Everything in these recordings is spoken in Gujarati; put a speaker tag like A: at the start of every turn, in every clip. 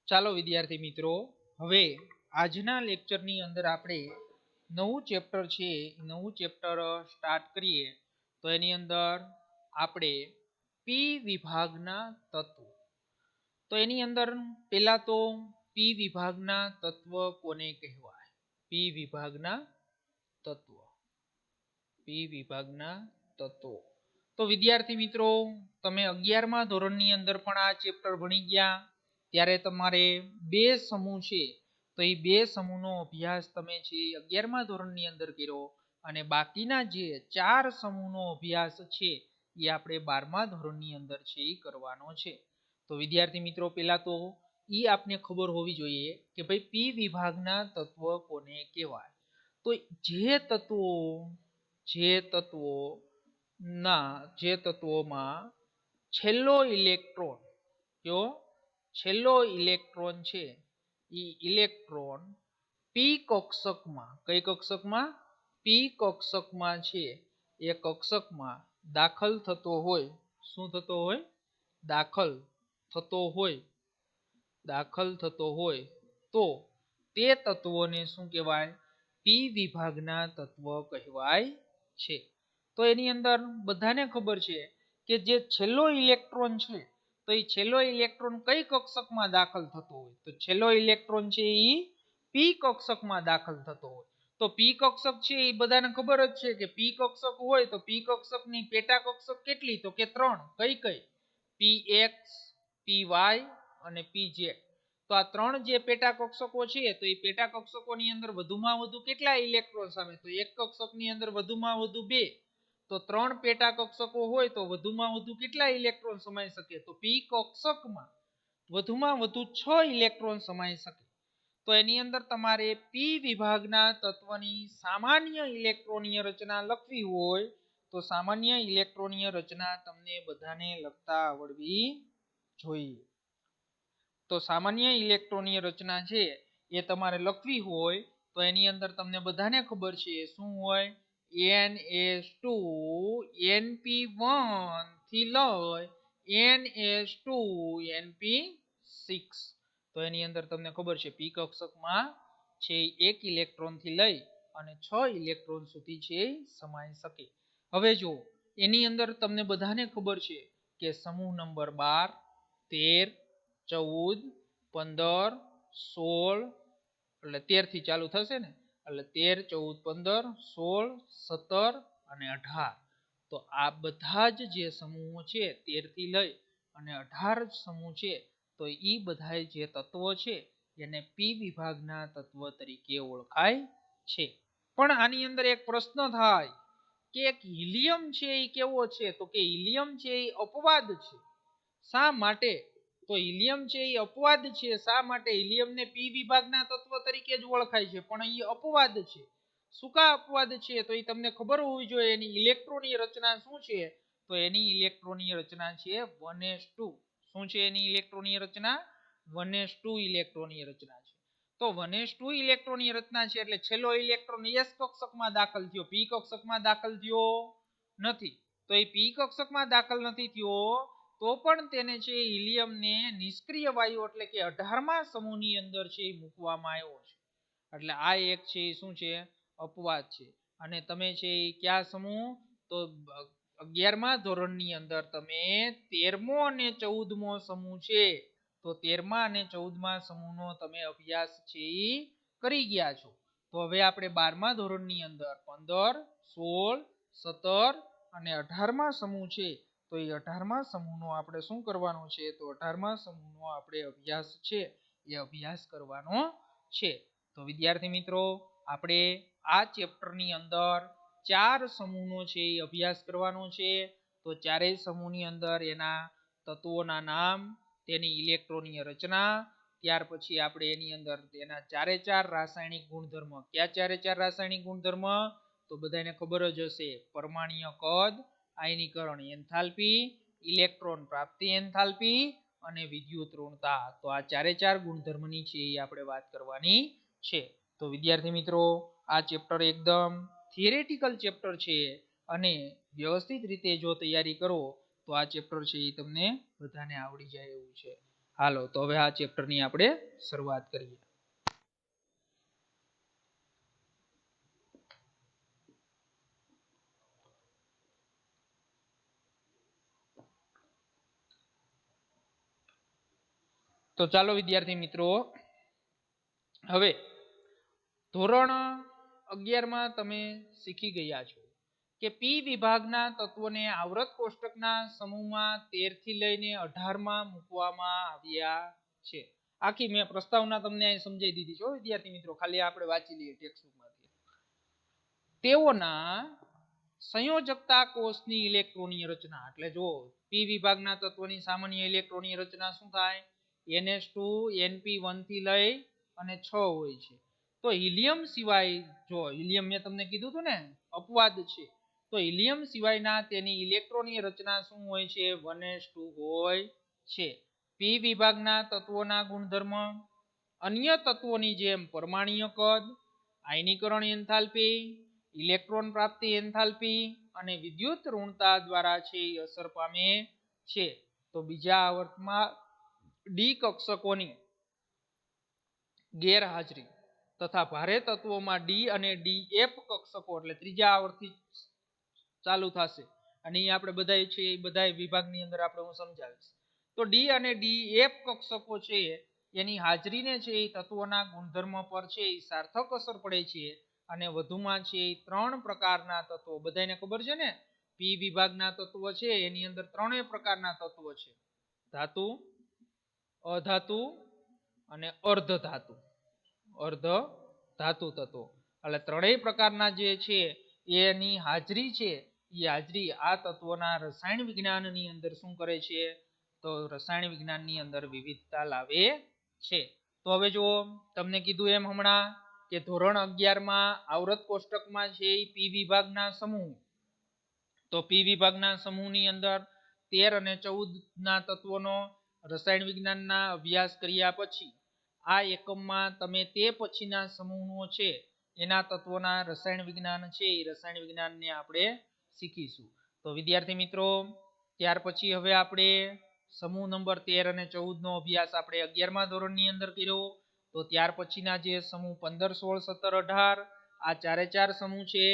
A: ચાલો વિદ્યાર્થી મિત્રો, હવે આજના લેક્ચરની અંદર આપણે નવું ચેપ્ટર છે, નવું ચેપ્ટર સ્ટાર્ટ કરીએ. તો એની અંદર આપણે પી વિભાગના તત્વો. તો એની અંદર પહેલા તો પી વિભાગના તત્વ કોને કહેવાય? પી વિભાગના તત્વો. પી વિભાગના તત્વો. તો વિદ્યાર્થી મિત્રો, તમે 11મા ધોરણની અંદર પણ આ ચેપ્ટર ભણી ગયા. ત્યારે તમારે બે સમૂહ છે, તો એ બે સમૂહનો અભ્યાસ તમે છે 11મા ધોરણની અંદર કર્યો, અને બાકીના જે 4 સમૂહનો અભ્યાસ છે એ આપણે 12મા ધોરણની અંદર છે એ કરવાનો છે. તો વિદ્યાર્થી મિત્રો, પહેલા તો એ આપને ખબર હોવી જોઈએ કે ભાઈ પી વિભાગના તત્વ કોને કહેવાય. તો જે તત્વોમાં છેલ્લો ઇલેક્ટ્રોન, છેલ્લો ઇલેક્ટ્રોન છે એ ઇલેક્ટ્રોન પી કક્ષકમાં, કઈ કક્ષકમાં? પી કક્ષકમાં છે એ કક્ષકમાં દાખલ થતો હોય. શું થતો હોય? દાખલ થતો હોય તો તે તત્વોને શું કહેવાય? પી વિભાગના તત્વ કહેવાય છે. તો એની અંદર બધાને ખબર છે કે જે છેલ્લો ઇલેક્ટ્રોન છે, તો એ છેલ્લો ઇલેક્ટ્રોન કઈ કક્ષકમાં દાખલ થતો હોય? તો છેલ્લો ઇલેક્ટ્રોન છે એ પી કક્ષકમાં દાખલ થતો હોય. તો પી કક્ષક છે એ બધાને ખબર જ છે કે પી કક્ષક હોય તો પી કક્ષકની પેટા કક્ષક કેટલી? તો કે 3. કઈ? Px, Py અને Pz. તો આ 3 જે પેટા કક્ષકો છે, તો એ પેટા કક્ષકોની અંદર વધુમાં વધુ કેટલા ઇલેક્ટ્રોન સામે? તો એક કક્ષકની અંદર વધુમાં વધુ 2. તો 3 પેટા કક્ષકો હોય તો વધુમાં વધુ કેટલા ઇલેક્ટ્રોન સમાઈ શકે? તો પી કક્ષકમાં વધુમાં વધુ 6 ઇલેક્ટ્રોન સમાઈ શકે. તો એની અંદર તમારે પી વિભાગના તત્વની સામાન્ય ઇલેક્ટ્રોનીય રચના લખવી હોય તો સામાન્ય ઇલેક્ટ્રોનીય રચના તમને બધાને લખતા આવડવી જોઈએ. તો સામાન્ય ઇલેક્ટ્રોનીય રચના છે એ તમારે લખવી હોય તો એની અંદર તમને બધાને ખબર છે શું હોય? NH2 NP1 થી લઈ NH2 NP6. તો એની અંદર તમને ખબર છે પી કક્ષકમાં છે 1 ઇલેક્ટ્રોન થી લઈ અને 6 ઇલેક્ટ્રોન સુધી છે સમાઈ શકે. હવે જો એની અંદર તમને બધાને ખબર છે કે સમૂહ નંબર 12, 13, 14, 15, 16 એટલે 13 થી ચાલુ થશે ને, એટલે 13, 14, 15, 16, 17 અને 18. તો આ બધા જ જે સમૂહો છે 13 થી લઈ અને 18 સમૂહ છે, તો એ બધા જે તત્વો છે એને પી વિભાગના તત્વ તરીકે ઓળખાય છે. પણ આની અંદર એક પ્રશ્ન થાય કે એક હિલિયમ છે એ કેવો છે? તો કે હિલિયમ છે એ અપવાદ છે. શા માટે? તો હિલિયમ છે એ અપવાદ છે. શા માટે? હિલિયમને પી વિભાગના તત્વ તરીકે જ ઓળખાય છે, પણ એ અપવાદ છે. શું કા અપવાદ છે? તો એ તમને ખબર હોવી જોઈએ. એની ઇલેક્ટ્રોનની રચના શું છે? તો એની ઇલેક્ટ્રોનની રચના છે 1s2. શું છે એની ઇલેક્ટ્રોનની રચના? 1s2 ઇલેક્ટ્રોનની રચના છે. તો 1s2 ઇલેક્ટ્રોનની રચના છે એટલે છેલ્લો ઇલેક્ટ્રોન s કક્ષકમાં દાખલ થયો, પી કક્ષકમાં દાખલ થયો નથી. તો એ પી કક્ષકમાં દાખલ નથી થયો તો પણ તેને છે હિલિયમને નિષ્ક્રિય વાયુ એટલે કે 18મા સમૂહની અંદર છે મૂકવામાં આવ્યો છે. એટલે આ એક છે શું છે? અપવાદ છે. અને તમે છે કયા સમૂહ? તો 11મા ધોરણની અંદર તમે 13મો અને 14મો સમૂહ છે, તો 13મા અને 14મા સમૂહનો તમે અભ્યાસ છે કરી ગયા છો. તો હવે આપણે 12મા ધોરણની અંદર 15, 16, 17 અને 18મા સમૂહ છે, તો એ 18મા સમૂહનો આપણે શું કરવાનો છે? તો 18મા સમૂહનો આપણે અભ્યાસ છે એ અભ્યાસ કરવાનો છે. તો વિદ્યાર્થી મિત્રો, આપણે આ ચેપ્ટરની અંદર 4 સમૂહનો છે એ અભ્યાસ કરવાનો છે. તો ચારેય સમૂહની અંદર એના તત્વોના નામ, તેની ઇલેક્ટ્રોનીય રચના, ત્યાર પછી આપણે એની અંદર તેના 4 રાસાયણિક ગુણધર્મ. કયા 4 રાસાયણિક ગુણધર્મ? તો બધાને ખબર જ હશે. પરમાણ્વીય કદ, આયનીકરણ એન્થાલ્પી, ઇલેક્ટ્રોન પ્રાપ્તિ એન્થાલ્પી અને વિદ્યુત ઋણતા. તો આ 4 ગુણધર્મની છે એ આપણે વાત કરવાની છે. તો વિદ્યાર્થી મિત્રો, આ ચેપ્ટર એકદમ થિયરેટિકલ ચેપ્ટર છે અને વ્યવસ્થિત રીતે જો તૈયારી કરો તો આ ચેપ્ટર છે એ તમને બધાને આવડી જાય એવું છે. હાલો તો હવે આ ચેપ્ટરની આપણે શરૂઆત કરીએ. તો ચાલો વિદ્યાર્થી મિત્રો, હવે ધોરણ 11 માં તમે શીખી ગયા છો કે પી વિભાગના તત્વોને આવૃત કોષ્ટકના સમૂહમાં 13 થી લઈને 18 માં મૂકવામાં આવ્યા છે. આખી મેં પ્રસ્તાવના તમને અહીં સમજાવી દીધી છે વિદ્યાર્થી મિત્રો, ખાલી આપણે વાંચી લઈએ ટેક્સ્ટબુકમાંથી. તેઓના સંયોજકતા કોષની ઇલેક્ટ્રોનીય રચના, એટલે જો પી વિભાગના તત્વોની સામાન્ય ઇલેક્ટ્રોનીય રચના શું થાય, NH2 NP1 થી લઈ અને 6 હોય છે. તો હિલિયમ સિવાય, જો હિલિયમ મેં તમને કીધું હતું ને અપવાદ છે, તો હિલિયમ સિવાયના તેની ઇલેક્ટ્રોનીય રચના શું હોય છે, 1s2 હોય છે. પી વિભાગના તત્વોના ગુણધર્મ અન્ય તત્વોની જેમ પરમાણ્વીય કદ, આયનીકરણ એન્થાલ્પી, ઇલેક્ટ્રોન પ્રાપ્તિ એન્થાલ્પી અને વિદ્યુત ઋણતા દ્વારા છે અસર પામે છે. તો બીજા આવર્તમાં ડી કક્ષકોની ગેરહાજરી તથા ભારે તત્વોમાં ડી અને ડીએફ કક્ષકો, એટલે ત્રીજા આવર્તથી ચાલુ થશે અને એ આપણે બધા છે એ બધા વિભાગની અંદર આપણે હું સમજાવીશ. તો ડી અને ડીએફ કક્ષકો છે એની હાજરીને છે એ તત્વોના ગુણધર્મ પર છે એ સાર્થક અસર પડે છે. અને વધુમાં છે એ 3 પ્રકારના તત્વો, બધાને ખબર છે ને પી વિભાગના તત્વો છે એની અંદર 3 પ્રકારના તત્વો છે, ધાતુ, અધાતુ અને અર્ધ ધાતુ. અર્ધ ધાતુ તત્વો, એટલે 3 પ્રકારના જે છે એની હાજરી છે એ હાજરી આ તત્વોના રસાયણ વિજ્ઞાનની અંદર શું કરે છે, તો રસાયણ વિજ્ઞાનની અંદર વિવિધતા લાવે છે. તો હવે જો તમને કીધું એમ હમણાં કે ધોરણ 11 માં આવૃત કોષ્ટકમાં છે એ પી વિભાગના સમૂહ, તો પી વિભાગના સમૂહની અંદર 13 અને 14 ના તત્વોનો રસાયણ વિજ્ઞાનના અભ્યાસ કર્યા પછી આ એકમમાં તમે તે પછીના સમૂહો છે એના તત્વોના રસાયણ વિજ્ઞાન છે એ રસાયણ વિજ્ઞાનને આપણે શીખીશું. તો વિદ્યાર્થી મિત્રો, ત્યાર પછી હવે આપણે સમૂહ નંબર 13 અને 14 નો અભ્યાસ આપણે 11મા ધોરણની અંદર કર્યો. તો ત્યાર પછીના જે સમૂહ 15, 16, 17, 18 આ ચારે 4 સમૂહ છે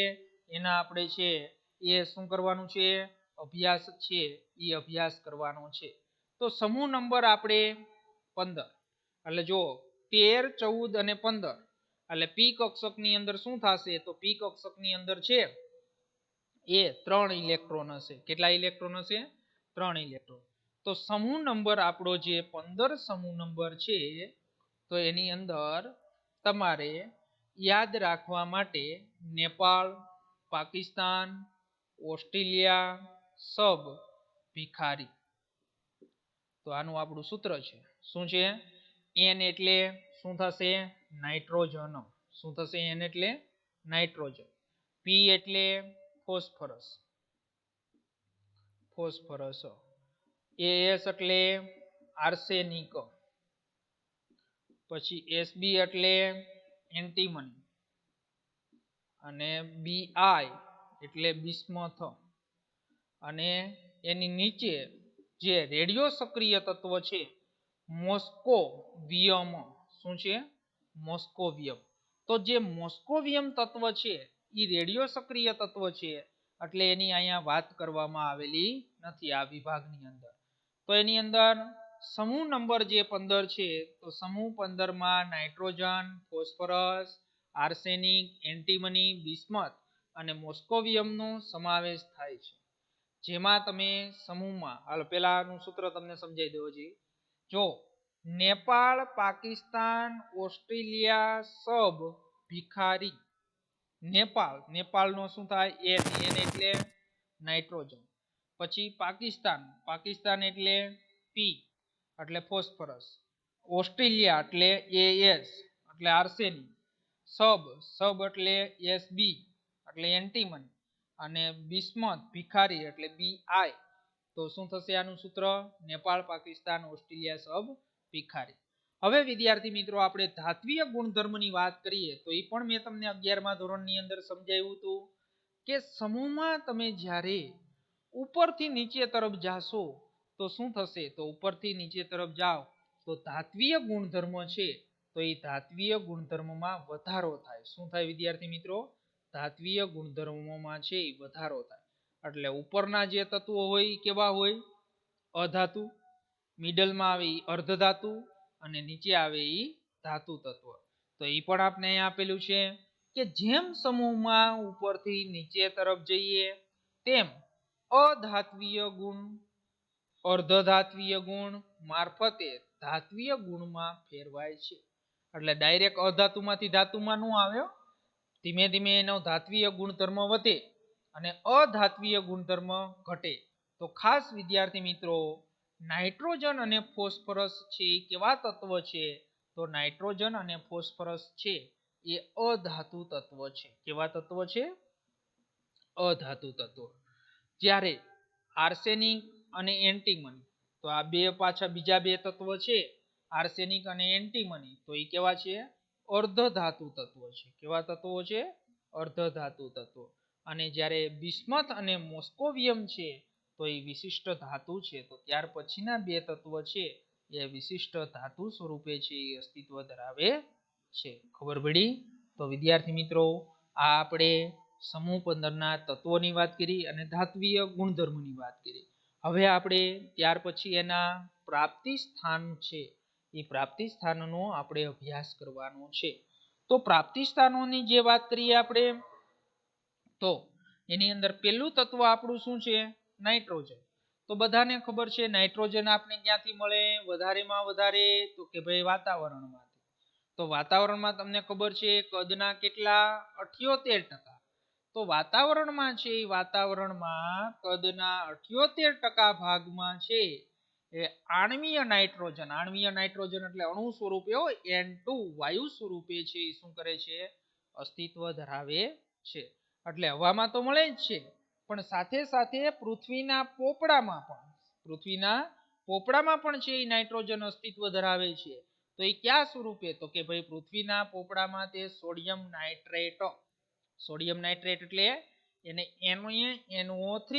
A: એના આપણે છે એ શું કરવાનું છે, અભ્યાસ છે એ અભ્યાસ કરવાનો છે. તો સમૂહ નંબર આપણે 15, એટલે જો 13, 14 અને 15 એટલે પી કક્ષકની અંદર શું થશે, તો પી કક્ષકની અંદર છે એ 3 ઇલેક્ટ્રોન હશે. કેટલા ઇલેક્ટ્રોન હશે, 3 ઇલેક્ટ્રોન. તો સમૂહ નંબર આપણો જે 15 સમૂહ નંબર છે તો એની અંદર તમારે યાદ રાખવા માટે નેપાળ, પાકિસ્તાન, ઓસ્ટ્રેલિયા, સબ, ભિખારી. તો આનું આપણું સૂત્ર છે શું છે, N એટલે શું થશે, નાઇટ્રોજન. શું થશે, N એટલે નાઇટ્રોજન. P એટલે ફોસ્ફરસ, ફોસ્ફરસ. AS એટલે આર્સેનિક. પછી SB એટલે એન્ટીમની અને BI એટલે બિસ્મથ. અને એની નીચે જે રેડિયો સક્રિય તત્વ છે મોસ્કોવિયમ. શું છે, મોસ્કોવિયમ. તો જે મોસ્કોવિયમ તત્વ છે એ રેડિયો સક્રિય તત્વ છે, એટલે એની અહીંયા વાત કરવામાં આવેલી નથી આ વિભાગની અંદર. તો એની અંદર સમૂહ નંબર જે 15 છે તો સમૂહ 15 માં nitrogen, phosphorus, arsenic, antimony, bismuth અને મોસ્કોવિયમનો સમાવેશ થાય છે. જેમાં તમે સમૂહમાં, હાલો પહેલાનું સૂત્ર તમને સમજાવી દઉં હજી. જો નેપાળ, પાકિસ્તાન, ઓસ્ટ્રેલિયા, સબ, ભિખારી. નેપાળ, નેપાળનો શું થાય, N એટલે નાઇટ્રોજન. પછી પાકિસ્તાન, પાકિસ્તાન એટલે P એટલે ફોસ્ફરસ. ઓસ્ટ્રેલિયા એટલે AS એટલે આર્સેનિક. સબ, સબ એટલે SB એટલે એન્ટીમની અને બિસ્મથ, ભિખારી એટલે BI. તો શું થશે આનું સૂત્ર, નેપાળ, પાકિસ્તાન, ઓસ્ટ્રેલિયા, સબ, ભિખારી. હવે વિદ્યાર્થી મિત્રો, આપણે ધાત્વિય ગુણધર્મની વાત કરીએ તો એ પણ મેં તમને 11મા ધોરણની અંદર સમજાવ્યું હતું કે સમૂહમાં તમે જ્યારે ઉપરથી નીચે તરફ જાશો તો શું થશે, તો ઉપરથી નીચે તરફ જાઓ તો ધાત્વીય ગુણધર્મ છે તો એ ધાત્વીય ગુણધર્મમાં વધારો થાય. શું થાય વિદ્યાર્થી મિત્રો? ધાત્વીય ગુણધર્મોમાં છે એ વધારો થાય. એટલે ઉપરના જે તત્વો હોય એ કેવા હોય? અધાતુ, મિડલમાં આવે એ અર્ધધાતુ અને નીચે આવે એ ધાતુ તત્વ. તો એ પણ આપણે અહીંયા આપેલું છે કે જેમ સમૂહમાં ઉપરથી નીચે તરફ જઈએ તેમ અધાત્વીય ગુણ અર્ધધાત્વીય ગુણ મારફતે ધાત્વીય ગુણમાં ફેરવાય છે. એટલે ડાયરેક્ટ અધાતુમાંથી ધાતુમાં ન આવ્યો, ધીમે ધીમે એનો ધાત્વીય ગુણધર્મ વધે અને અધાત્વીય ગુણધર્મ ઘટે. તો ખાસ વિદ્યાર્થી મિત્રો, નાઇટ્રોજન અને ફોસ્ફરસ છે એ કેવા તત્વ છે? તો નાઇટ્રોજન અને ફોસ્ફરસ છે એ અધાતુ તત્વ છે. કેવા તત્વ છે? અધાતુ તત્વ. જ્યારે આર્સેનિક અને એન્ટીમની, તો આ બે પાછા બીજા બે તત્વ છે, આર્સેનિક અને એન્ટીમની, તો એ કેવા છે? અર્ધધાતુ તત્વ છે. કેવા તત્વો છે? અર્ધધાતુ તત્વો. અને જ્યારે બિસ્મથ અને મોસ્કોવિયમ છે તો એ વિશિષ્ટ ધાતુ છે. તો ત્યાર પછીના બે તત્વ છે એ વિશિષ્ટ ધાતુ સ્વરૂપે છે એ અસ્તિત્વ ધરાવે છે. ખબર પડી? તો વિદ્યાર્થી મિત્રો, આ આપણે સમૂહ 15ના તત્વોની વાત કરી અને ધાત્વીય ગુણધર્મની વાત કરી. હવે આપણે ત્યાર પછી એના પ્રાપ્તિ સ્થાન છે એ પ્રાપ્તિ સ્થાનનો આપણે અભ્યાસ કરવાનો છે. તો પ્રાપ્તિ સ્થાનોની જે વાત કરીએ આપણે, તો એની અંદર પહેલું તત્વ આપણું શું છે? નાઇટ્રોજન. તો બધાને ખબર છે નાઇટ્રોજન આપણે ક્યાંથી મળે? વધારેમાં વધારે તો કે ભાઈ વાતાવરણમાંથી. તો વાતાવરણમાં તમને ખબર છે કદના કેટલા? 78%. તો વાતાવરણમાં છે એ વાતાવરણમાં કદના 78% ભાગમાં છે એ આણ્વીય નાઇટ્રોજન. આણ્વીય નાઇટ્રોજન એટલે અણુ સ્વરૂપે હોય, N2 વાયુ સ્વરૂપે છે એ શું કરે છે? અસ્તિત્વ ધરાવે છે. એટલે હવામાં તો મળે જ છે, પણ સાથે સાથે પૃથ્વીના પોપડામાં પણ છે એ નાઇટ્રોજન અસ્તિત્વ ધરાવે છે. તો એ કયા સ્વરૂપે? તો કે ભાઈ પૃથ્વીના પોપડામાં તે સોડિયમ નાઇટ્રેટ. સોડિયમ નાઇટ્રેટ એટલે એને NaNO3.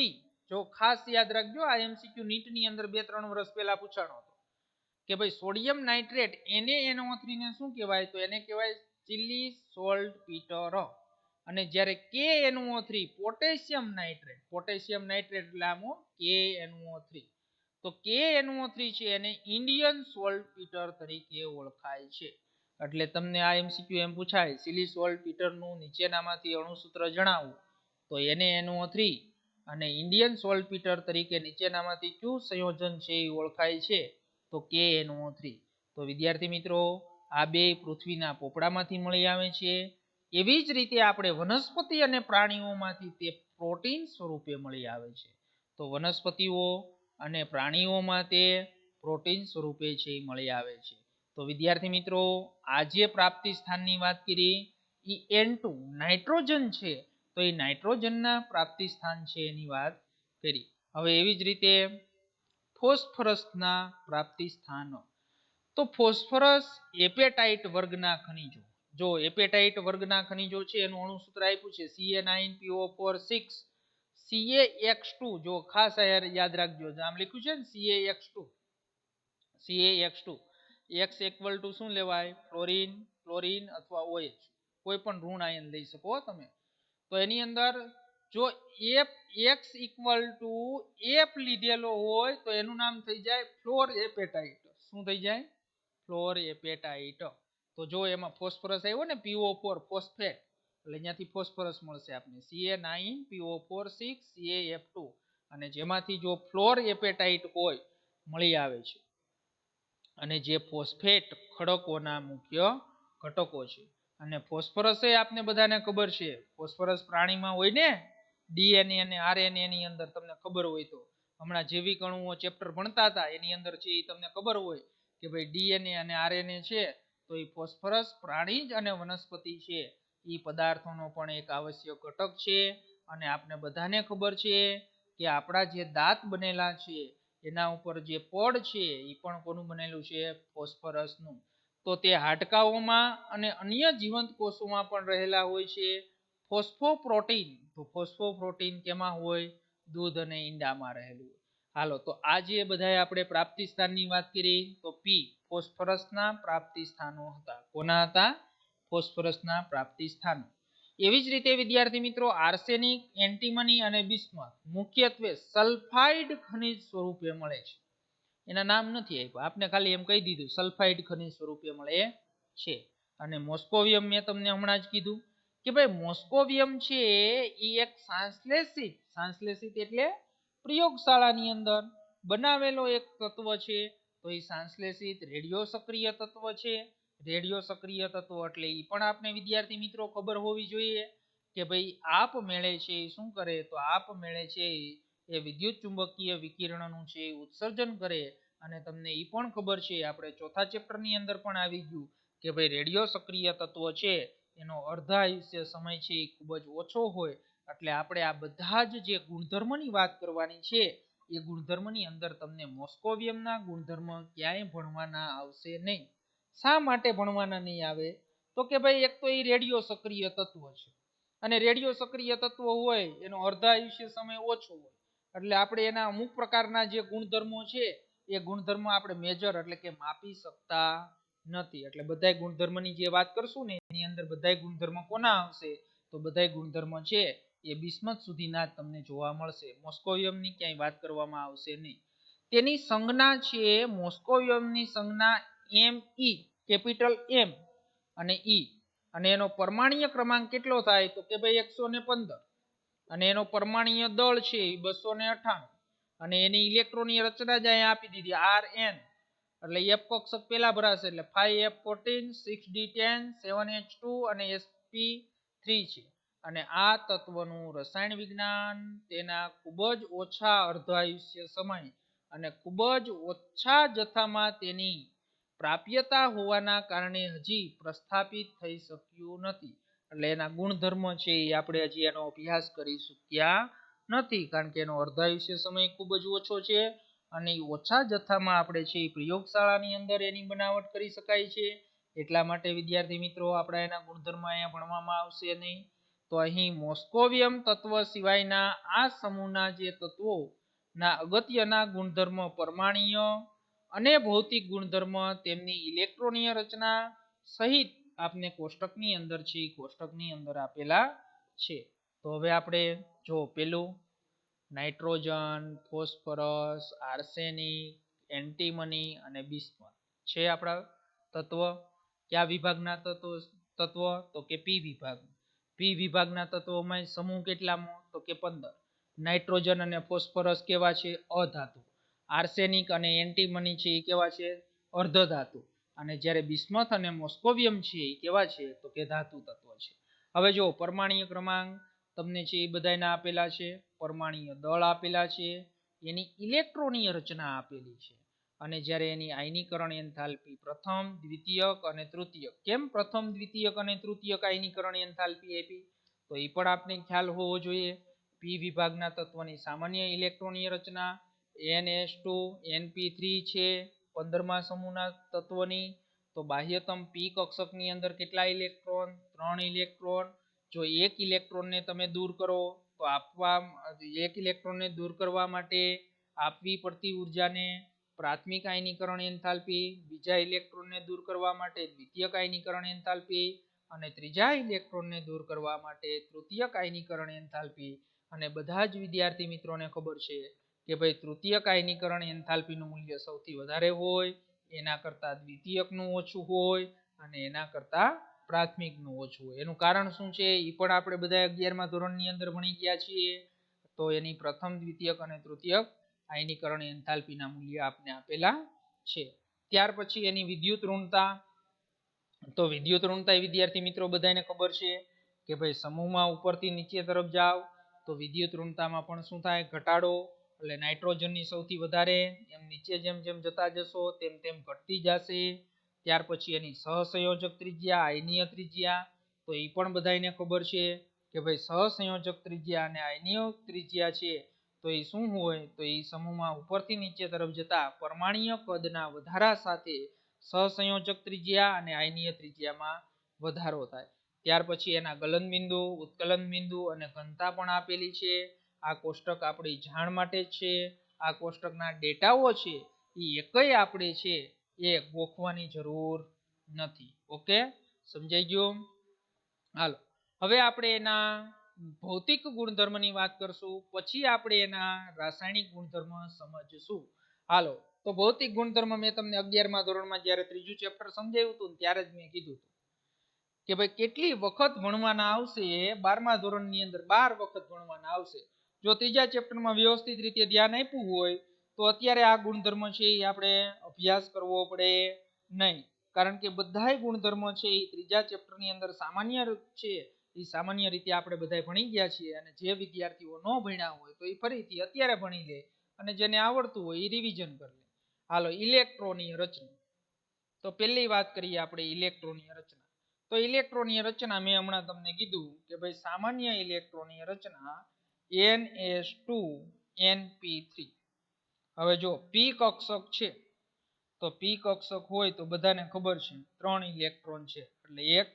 A: જો ખાસ યાદ રાખજો, આ MCQ નીટની અંદર 2-3 વર્ષ પહેલા પૂછાણો હતો કે ભાઈ સોડિયમ નાઇટ્રેટ NaNO3 ને શું કહેવાય? તો એને કહેવાય ચિલી સોલ્ટ પીટર. અને જ્યારે KNO3 પોટેશિયમ નાઇટ્રેટ એટલે આમો KNO3. તો KNO3 છે એને ઇન્ડિયન સોલ્ટ પીટર તરીકે ઓળખાય છે. એટલે તમને આ MCQ એમ પૂછાય, ચિલી સોલ્ટ પીટરનું નીચેનામાંથી અણુસૂત્ર જણાવો. તો NaNO3 અને ઇન્ડિયન સોલ્ટ પીટર તરીકે નીચેનામાંથી કયું સંયોજન છે એ ઓળખાય છે? તો KNO3. તો વિદ્યાર્થી મિત્રો, આ બે પૃથ્વીના પોપડામાંથી મળી આવે છે. એવી જ રીતે આપણે વનસ્પતિ અને પ્રાણીઓમાંથી તે પ્રોટીન સ્વરૂપે મળી આવે છે. તો વનસ્પતિઓ અને પ્રાણીઓમાં તે પ્રોટીન સ્વરૂપે છે એ મળી આવે છે. તો વિદ્યાર્થી મિત્રો, આ જે પ્રાપ્તિ સ્થાનની વાત કરી એ N2 નાઇટ્રોજન છે. તો એ નાઇટ્રોજનના પ્રાપ્તિ સ્થાન છે એની વાત કરી. હવે એવી જ રીતે ફોસ્ફરસના પ્રાપ્તિ સ્થાનો. તો ફોસ્ફરસ એપેટાઇટ વર્ગના ખનિજો. જો એપેટાઇટ વર્ગના ખનિજો છે એનું અણુસૂત્ર આપ્યું છે Ca9PO4 6 CaX2. જો ખાસ યાદ રાખજો, આમ લખ્યું છે ને CaX2. X equal to શું લેવાય? ક્લોરીન અથવા OH. કોઈ પણ ઋણ આયન લઈ શકો તમે. તો એની અંદર જો X equal to F લીધેલો હોય તો એનું નામ થઈ જાય ફ્લોર એપેટાઇટ. શું થઈ જાય? Floor appetite. તો જો એમાં ફોસ્ફરસ આવ્યો ને PO4 ફોસ્ફેટ, એટલે અહીંયાથી ફોસ્ફરસ મળશે આપણે Ca9PO4 6 CaF2. અને જેમાંથી જો ફ્લોર એપેટાઇટ હોય મળી આવે છે. અને જે ફોસ્ફેટ ખડકોના મુખ્ય ઘટકો છે. અને ફોસ્ફરસ એ આપને બધાને ખબર છે, ફોસ્ફરસ પ્રાણીમાં હોય ને, DNA અને RNA ની અંદર તમને ખબર હોય તો, હમણાં જૈવિક અણુઓ ચેપ્ટર ભણતા હતા એની અંદર છે એ તમને ખબર હોય કે ભાઈ DNA અને RNA છે તો એ ફોસ્ફરસ પ્રાણી જ અને વનસ્પતિ છે એ પદાર્થોનો પણ એક આવશ્યક ઘટક છે. અને આપને બધાને ખબર છે કે આપણા જે દાંત બનેલા છે એના ઉપર જે પડ છે એ પણ કોનું બનેલું છે? ફોસ્ફરસનું. તો તે હાડકાઓમાં અને અન્ય જીવંત કોષોમાં પણ રહેલા હોય છે. ફોસ્ફોપ્રોટીન. તો ફોસ્ફોપ્રોટીન કેમાં હોય? દૂધ અને ઈંડામાં રહેલું. હાલો તો આ જે બધાય આપણે પ્રાપ્તિ સ્થાનની વાત કરી તો પી ફોસ્ફરસના પ્રાપ્તિ સ્થાનો હતા. કોના હતા? ફોસ્ફરસના પ્રાપ્તિ સ્થાનો. એવી જ રીતે વિદ્યાર્થી મિત્રો આર્સેનિક, એન્ટીમની અને બિસ્મથ મુખ્યત્વે સલ્ફાઇડ ખનિજ સ્વરૂપે મળે છે. એના નામ નથી આપ્યા, આપને ખાલી એમ કહી દીધું સલ્ફાઇડ ખનિજ સ્વરૂપે મળે છે. અને મોસ્કોવિયમ મેં તમને હમણાં જ કીધું કે ભાઈ મોસ્કોવિયમ છે એ એક સંશ્લેષિત એટલે પ્રયોગશાળાની અંદર બનાવેલો એક તત્વ છે. તો એ સંશ્લેષિત રેડિયો સક્રિય તત્વ છે. રેડિયો સક્રિય તત્વ એટલે એ પણ આપણે વિદ્યાર્થી મિત્રો ખબર હોવી જોઈએ કે ભાઈ આપમેળે છે શું કરે? તો આપમેળે છે એ વિદ્યુત ચુંબકીય વિકિરણનું છે ઉત્સર્જન કરે. અને તમને એ પણ ખબર છે આપણે ચોથા ચેપ્ટરની અંદર પણ આવી ગયું કે ભાઈ રેડિયો સક્રિય તત્વ છે એનો અર્ધાયુષ્ય સમય છે એ ખૂબ જ ઓછો હોય. એટલે આપણે આ બધા જ જે ગુણધર્મની વાત કરવાની છે એ ગુણધર્મની અંદર તમને મોસ્કોવિયમના ગુણધર્મ ક્યાંય ભણવાના આવશે નહીં. શા માટે ભણવાના નહીં આવે? તો કે ભાઈ એક તો એ રેડિયો સક્રિય તત્વ છે અને રેડિયો સક્રિય તત્વ હોય એનો અર્ધાયુષ્ય સમય ઓછો હોય. એટલે આપણે એના અમુક પ્રકારના જે ગુણધર્મો છે એ ગુણધર્મો આપણે મેજર એટલે કે માપી શકતા નથી. એટલે બધાય ગુણધર્મની જે વાત કરશું ને એની અંદર બધાય ગુણધર્મ કોના આવશે? તો બધાય ગુણધર્મ છે એ બિસ્મથ સુધીના તમને જોવા મળશે. મોસ્કોવિયમની ક્યાંય વાત કરવામાં આવશે નહીં. તેની સંજ્ઞા છે મોસ્કોવિયમની સંજ્ઞા Me કેપિટલ M અને E અને એનો પરમાણ્વીય ક્રમાંક કેટલો થાય? તો કે ભાઈ 115 અને એનો પરમાણ્વીય દળ છે 298 અને એની ઇલેક્ટ્રોનની રચના જ અહીંયા આપી દીધી Rn. એટલે F કક્ષક પેલા ભરાશે એટલે 5F14 6D10 7H2 અને sp3 છે. અને આ તત્વનું રસાયણ વિજ્ઞાન તેના ખૂબ જ ઓછા અર્ધાયુષ્ય સમય અને ખૂબ જ ઓછા જથ્થામાં તેની પ્રાપ્યતા હોવાના કારણે હજી પ્રસ્થાપિત થઈ શક્યું નથી. એટલે એના ગુણધર્મ છે એ આપણે હજી એનો અભ્યાસ કરી શક્યા નથી કારણ કે એનો અર્ધાયુષ્ય સમય ખૂબ જ ઓછો છે અને ઓછા જથ્થામાં આપણે છે એ પ્રયોગશાળાની અંદર એની બનાવટ કરી શકાય છે. એટલા માટે વિદ્યાર્થી મિત્રો આપણે એના ગુણધર્મ અહીંયા ભણવામાં આવશે નહીં. તો અહીં મોસ્કોવિયમ તત્વ સિવાયના આ સમૂહના જે તત્વોના અગત્યના ગુણધર્મ પરમાણ્વીય અને ભૌતિક ગુણધર્મ તેમની ઇલેક્ટ્રોનીય રચના સહિત આપને કોષ્ટકની અંદર છે કોષ્ટકની અંદર આપેલા છે. તો હવે આપણે જો પેલું નાઇટ્રોજન, ફોસ્ફરસ, આર્સેનિક, એન્ટીમની અને બિસ્મથ છે આપણા તત્વ. કયા વિભાગના તત્વ? તો કે પી વિભાગ. પી વિભાગના તત્વોમાં સમૂહ કેટલામો? તો કે 15. નાઇટ્રોજન અને ફોસ્ફરસ કેવા છે? અધાતુ. આર્સેનિક અને એન્ટીમની છે એ કેવા છે? અર્ધ ધાતુ. અને જ્યારે બિસ્મથ અને મોસ્કોવિયમ છે એ કેવા છે? તો કે ધાતુ તત્વ છે. હવે જો પરમાણ્વીય ક્રમાંક તમને છે એ બધાયના આપેલા છે, પરમાણ્વીય દળ આપેલા છે, એની ઇલેક્ટ્રોનીય રચના આપેલી છે અને જ્યારે એની આયનીકરણ એન્થાલ્પી પ્રથમ, દ્વિતીયક અને તૃતીયક. કેમ પ્રથમ, દ્વિતીયક અને તૃતીયક આયનીકરણ એન્થાલ્પી આપી? તો એ પણ આપણે ખ્યાલ હોવો જોઈએ. પી વિભાગના તત્વની સામાન્ય ઇલેક્ટ્રોનીય રચના NH2 NP3 છે 15મા સમૂહના તત્વની. તો બાહ્યતમ પી કક્ષકની અંદર કેટલા ઇલેક્ટ્રોન? 3 ઇલેક્ટ્રોન. જો એક ઇલેક્ટ્રોનને તમે દૂર કરો તો એક ઇલેક્ટ્રોનને દૂર કરવા માટે આપવી પડતી ઉર્જાને પ્રાથમિક આયનીકરણ એન્થાલ્પી, બીજા ઇલેક્ટ્રોનને દૂર કરવા માટે દ્વિતીયક આયનીકરણ એન્થાલ્પી અને ત્રીજા ઇલેક્ટ્રોનને દૂર કરવા માટે તૃતીયક આયનીકરણ એન્થાલ્પી. અને બધા જ વિદ્યાર્થી મિત્રોને ખબર છે કે ભાઈ તૃતીયક આયનીકરણ એન્થાલ્પીનું મૂલ્ય સૌથી વધારે હોય, એના કરતાં દ્વિતીયકનું ઓછું હોય અને એના કરતાં પ્રાથમિકનું ઓછું હોય. એનું કારણ શું છે એ પણ આપણે બધા 11મા ધોરણની અંદર ભણી ગયા છીએ. તો એની પ્રથમ, દ્વિતીયક અને તૃતીયક આયનીકરણ એન્થાલ્પીના મૂલ્ય આપને આપેલા છે. ત્યાર પછી એની વિદ્યુત ઋણતા. તો વિદ્યુત ઋણતા વિદ્યાર્થી મિત્રો બધાને ખબર છે કે ભાઈ સમૂહમાં ઉપરથી નીચે તરફ જાવ તો વિદ્યુત ઋણતામાં પણ શું થાય? ઘટાડો. એટલે નાઇટ્રોજનની સૌથી વધારે, એમ નીચે જેમ જેમ જતા જશો તેમ તેમ ઘટતી જશે. ત્યાર પછી એની સહસંયોજક ત્રિજ્યા, આયનીય ત્રિજ્યા. તો એ પણ બધાને ખબર છે કે ભાઈ સહસંયોજક ત્રિજ્યા અને આયનીય ત્રિજ્યા છે તો એ શું હોય? તો એ સમૂહમાં ઉપરથી નીચે તરફ જતા પરમાણ્વીય કદના વધારા સાથે સહસંયોજક ત્રિજ્યા અને આયનીય ત્રિજ્યામાં વધારો થાય. ત્યાર પછી એના ગલન બિંદુ, ઉત્કલન બિંદુ અને ઘનતા પણ આપેલી છે. આ કોષ્ટક આપણી જાણ માટે જ છે. આ કોષ્ટકના ડેટાઓ છે એ એકય આપણે છે એ ગોખવાની જરૂર નથી. ઓકે, સમજાઈ ગયું? હાલો, હવે આપણે એના ભૌતિક ગુણધર્મની વાત કરશું, પછી આપણે એના રાસાયણિક ગુણધર્મ સમજશું. હાલો, તો ભૌતિક ગુણધર્મ મેં તમને 11મા ધોરણમાં જ્યારે ત્રીજું ચેપ્ટર સમજાવ્યું હતું ત્યારે જ મેં કીધું હતું કે ભાઈ કેટલી વખત ભણવાના આવશે. 12મા ધોરણની અંદર 12 વખત ભણવાના આવશે. જો ત્રીજા ચેપ્ટરમાં વ્યવસ્થિત રીતે ધ્યાન આપ્યું હોય તો અત્યારે આ ગુણધર્મ છે એ આપણે અભ્યાસ કરવો પડે નહીં, કારણ કે બધાય ગુણધર્મો છે એ ત્રીજા ચેપ્ટરની અંદર સામાન્ય છે એ સામાન્ય રીતે આપણે બધાય ભણી ગયા છીએ. અને જે વિદ્યાર્થીઓ ન ભણ્યા હોય તો એ ફરીથી અત્યારે ભણી લે, અને જેને આવડતું હોય એ રિવિઝન કરી લે. હાલો, ઇલેક્ટ્રોનની રચના. તો પહેલી વાત કરીએ આપણે ઇલેક્ટ્રોનની રચના. તો ઇલેક્ટ્રોનની રચના મેં હમણાં તમને કીધું કે ભાઈ સામાન્ય ઇલેક્ટ્રોનની રચના NH2NP3. હવે જો p કક્ષક છે તો p કક્ષક હોય તો બધાને ખબર છે 3 ઇલેક્ટ્રોન છે, એટલે 1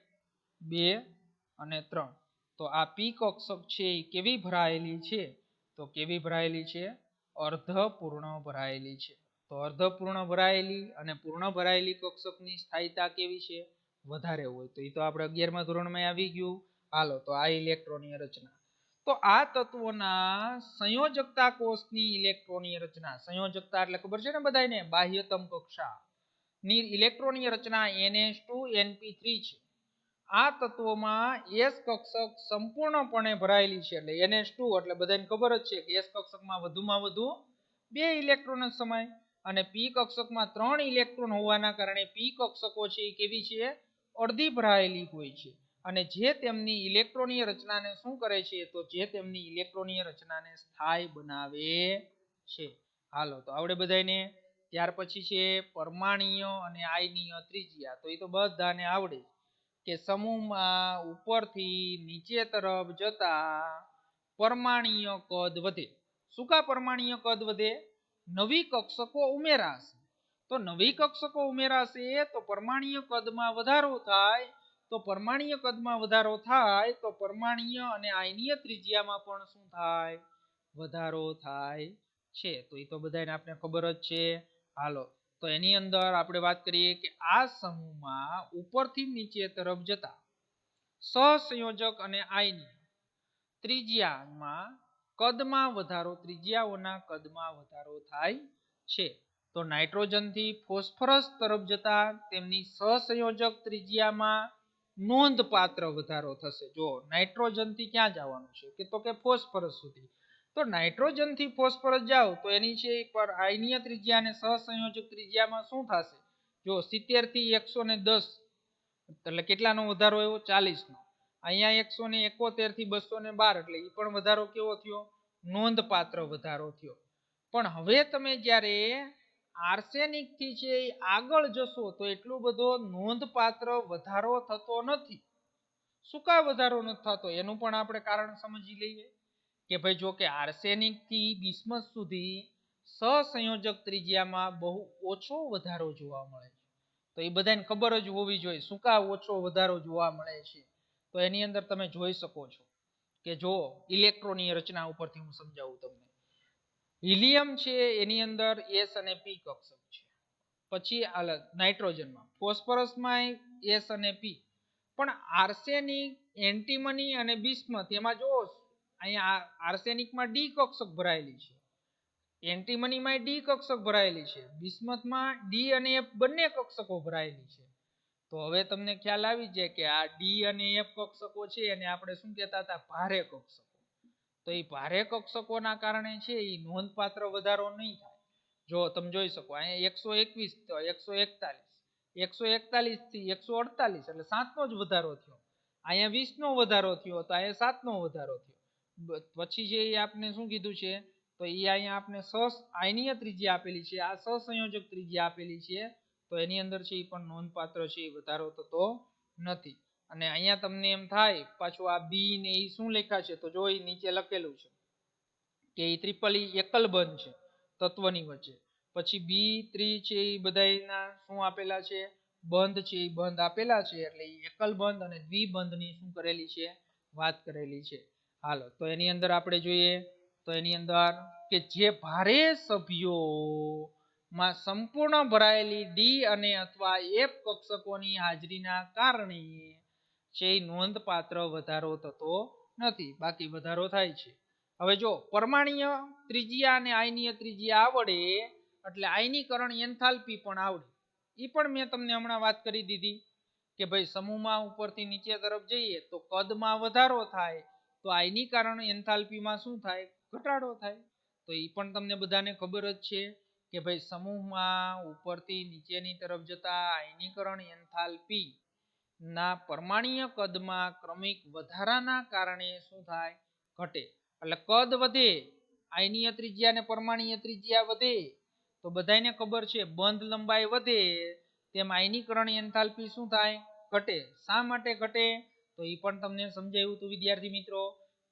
A: 2 અને 3. તો આ p કક્ષક છે એ કેવી ભરાયેલી છે? તો કેવી ભરાયેલી છે? અર્ધપૂર્ણ ભરાયેલી છે. તો અર્ધપૂર્ણ ભરાયેલી અને પૂર્ણ ભરાયેલી કક્ષકની સ્થાયીતા કેવી છે? વધારે હોય. તો એ તો આપણે 11મા ધોરણમાં આવી ગયું. હાલો, તો આ ઇલેક્ટ્રોનની રચના. તો આ તત્વોના સંયોજકતા કોષની ઇલેક્ટ્રોનીય રચના. સંયોજકતા એટલે ખબર છે ને બધાને, બાહ્યતમ કક્ષા ની ઇલેક્ટ્રોનીય રચના NH2NP3 છે. આ તત્વોમાં S કક્ષક સંપૂર્ણપણે ભરાયેલી છે. એટલે NH2 એટલે બધાને ખબર જ છે કે S કક્ષકમાં વધુમાં વધુ 2 ઇલેક્ટ્રોન જ સમાય, અને p કક્ષકમાં 3 ઇલેક્ટ્રોન હોવાના કારણે p કક્ષકો છે એ કેવી છે? અડધી ભરાયેલી હોય છે. અને જે તેમની ઇલેક્ટ્રોનીય રચનાને શું કરે છે? તો જે તેમની ઇલેક્ટ્રોનીય રચનાને સ્થાયી બનાવે છે. હાલો, તો આવડે બધાને. ત્યાર પછી છે પરમાણ્વીય અને આયનીય ત્રિજ્યા. તો એ તો બધાને આવડે કે સમૂહમાં ઉપરથી નીચે તરફ જતા પરમાણ્વીય કદ વધે. શું કા પરમાણ્વીય કદ વધે? નવી કક્ષકો ઉમેરાશે. તો નવી કક્ષકો ઉમેરાશે તો પરમાણ્વીય કદમાં વધારો થાય. તો પરમાણ્વીય કદમાં વધારો થાય તો પરમાણ્વીય અને આયનીય ત્રિજ્યામાં પણ શું થાય? વધારો થાય છે. તો એ તો બધાને આપણે ખબર જ છે. હાલો, તો એની અંદર આપણે વાત કરીએ કે આ સમૂહમાં ઉપરથી નીચે તરફ જતા સહસંયોજક અને આયનીય ત્રિજ્યામાં કદમાં વધારો, ત્રિજ્યાઓના કદમાં વધારો થાય છે. તો નાઇટ્રોજનથી ફોસ્ફરસ તરફ જતા તેમની સહસંયોજક ત્રિજ્યામાં નોંધપાત્ર વધારો થશે. જો નાઇટ્રોજનથી ક્યાં જવાનું છે કે તો કે ફોસ્ફરસ સુધી. તો નાઇટ્રોજનથી ફોસ્ફરસ જાવ તો એની છે પર આયનીય ત્રિજ્યા અને સહસંયોજક ત્રિજ્યામાં શું થશે? જો 70 થી 110, એટલે કેટલાનો વધારો આવ્યો? 40 નો. અહીંયા 171 થી 212, એટલે એ પણ વધારો કેવો થયો? નોંધપાત્ર વધારો થયો. પણ હવે તમે જ્યારે આર્સેનિક થી છે આગળ જશો તો એટલો બધો નોંધપાત્ર વધારો થતો નથી. શું કા વધારો નથી થતો? એનું પણ આપણે કારણ સમજી લઈએ કે ભાઈ જો કે આર્સેનિક થી બિસ્મથ સુધી સહસંયોજક ત્રિજ્યામાં બહુ ઓછો વધારો જોવા મળે છે. તો એ બધાને ખબર જ હોવી જોઈએ શું કા ઓછો વધારો જોવા મળે છે. તો એની અંદર તમે જોઈ શકો છો કે જો ઇલેક્ટ્રોનની રચના ઉપરથી હું સમજાવું તમને. હિલિયમ છે એની અંદર S અને P કક્ષક છે. પછી નાઇટ્રોજનમાં, ફોસ્ફરસમાં S અને P. પણ આર્સેનિક, એન્ટીમની અને બિસ્મથ એમાં જો અહીંયા આર્સેનિકમાં D કક્ષક ભરાયેલી છે, એન્ટીમનીમાં D કક્ષક ભરાયેલી છે, બિસ્મથમાં D અને F બંને કક્ષકો ભરાયેલી છે. તો હવે તમને ખ્યાલ આવી જાય કે આ D અને F કક્ષકો છે એને આપણે શું કહેતા હતા? ભારે કક્ષકો. તો એ ભારે કક્ષકોના કારણે છે એ નોંધપાત્ર વધારો નહીં થાય. જો તમે જોઈ શકો અહીંયા 121 તો 141, 141 થી 148, એટલે 7નો જ વધારો થયો. અહીંયા 20નો વધારો થયો તો અહીંયા 7નો વધારો થયો. પછી જે આપણે શું કીધું છે? તો એ અહીંયા આપણે આયનીય ત્રિજ્યા આપેલી છે, આ સહસંયોજક ત્રિજ્યા આપેલી છે. તો એની અંદર છે એ પણ નોંધપાત્ર છે એ વધારો થતો નથી. અને અહીંયા તમને એમ થાય પાછું આ બી ને એ શું લખ્યા છે? તો જો એ નીચે લખેલું છે કે એ ટ્રિપલ એકલ બંધ છે તત્વની વચ્ચે. પછી B3 છે એ બધાના શું આપેલા છે? બંધ છે એ બંધ આપેલા છે. એટલે એ એકલ બંધ અને દ્વિબંધની શું કરેલી છે? વાત કરેલી છે. હાલો, તો એની અંદર આપણે જોઈએ તો તો એની અંદર કે જે ભારે સભ્યોમાં સંપૂર્ણ ભરાયેલી ડી અને અથવા એફ કક્ષકોની હાજરીના કારણે જે નોંધપાત્ર વધારો થતો નથી, બાકી વધારો થાય છે. હવે જો પરમાણ્વીય ત્રિજ્યા અને આયનીય ત્રિજ્યા આવડે એટલે આયનીકરણ એન્થાલ્પી પણ આવડે. એ પણ મેં તમને હમણાં વાત કરી દીધી કે ભાઈ સમૂહમાં ઉપરથી નીચે તરફ જઈએ તો કદમાં વધારો થાય, તો આયનીકરણ એન્થાલ્પીમાં શું થાય? ઘટાડો થાય. તો એ પણ તમને બધાને ખબર જ છે કે ભાઈ સમૂહમાં ઉપરથી નીચેની તરફ જતા આયનીકરણ એન્થાલ્પી ના પરમાણ્વીય કદમાં ક્રમિક વધારાના કારણે શું થાય? ઘટે. એટલે કદ વધે, આયનીય ત્રિજ્યા અને પરમાણ્વીય ત્રિજ્યા વધે, તો બધાને ખબર છે બંધ લંબાઈ વધે તેમ આયનીકરણ એન્થાલ્પી શું થાય? ઘટે. શા માટે ઘટે? તો એ પણ તમને સમજાવ્યું હતું વિદ્યાર્થી મિત્રો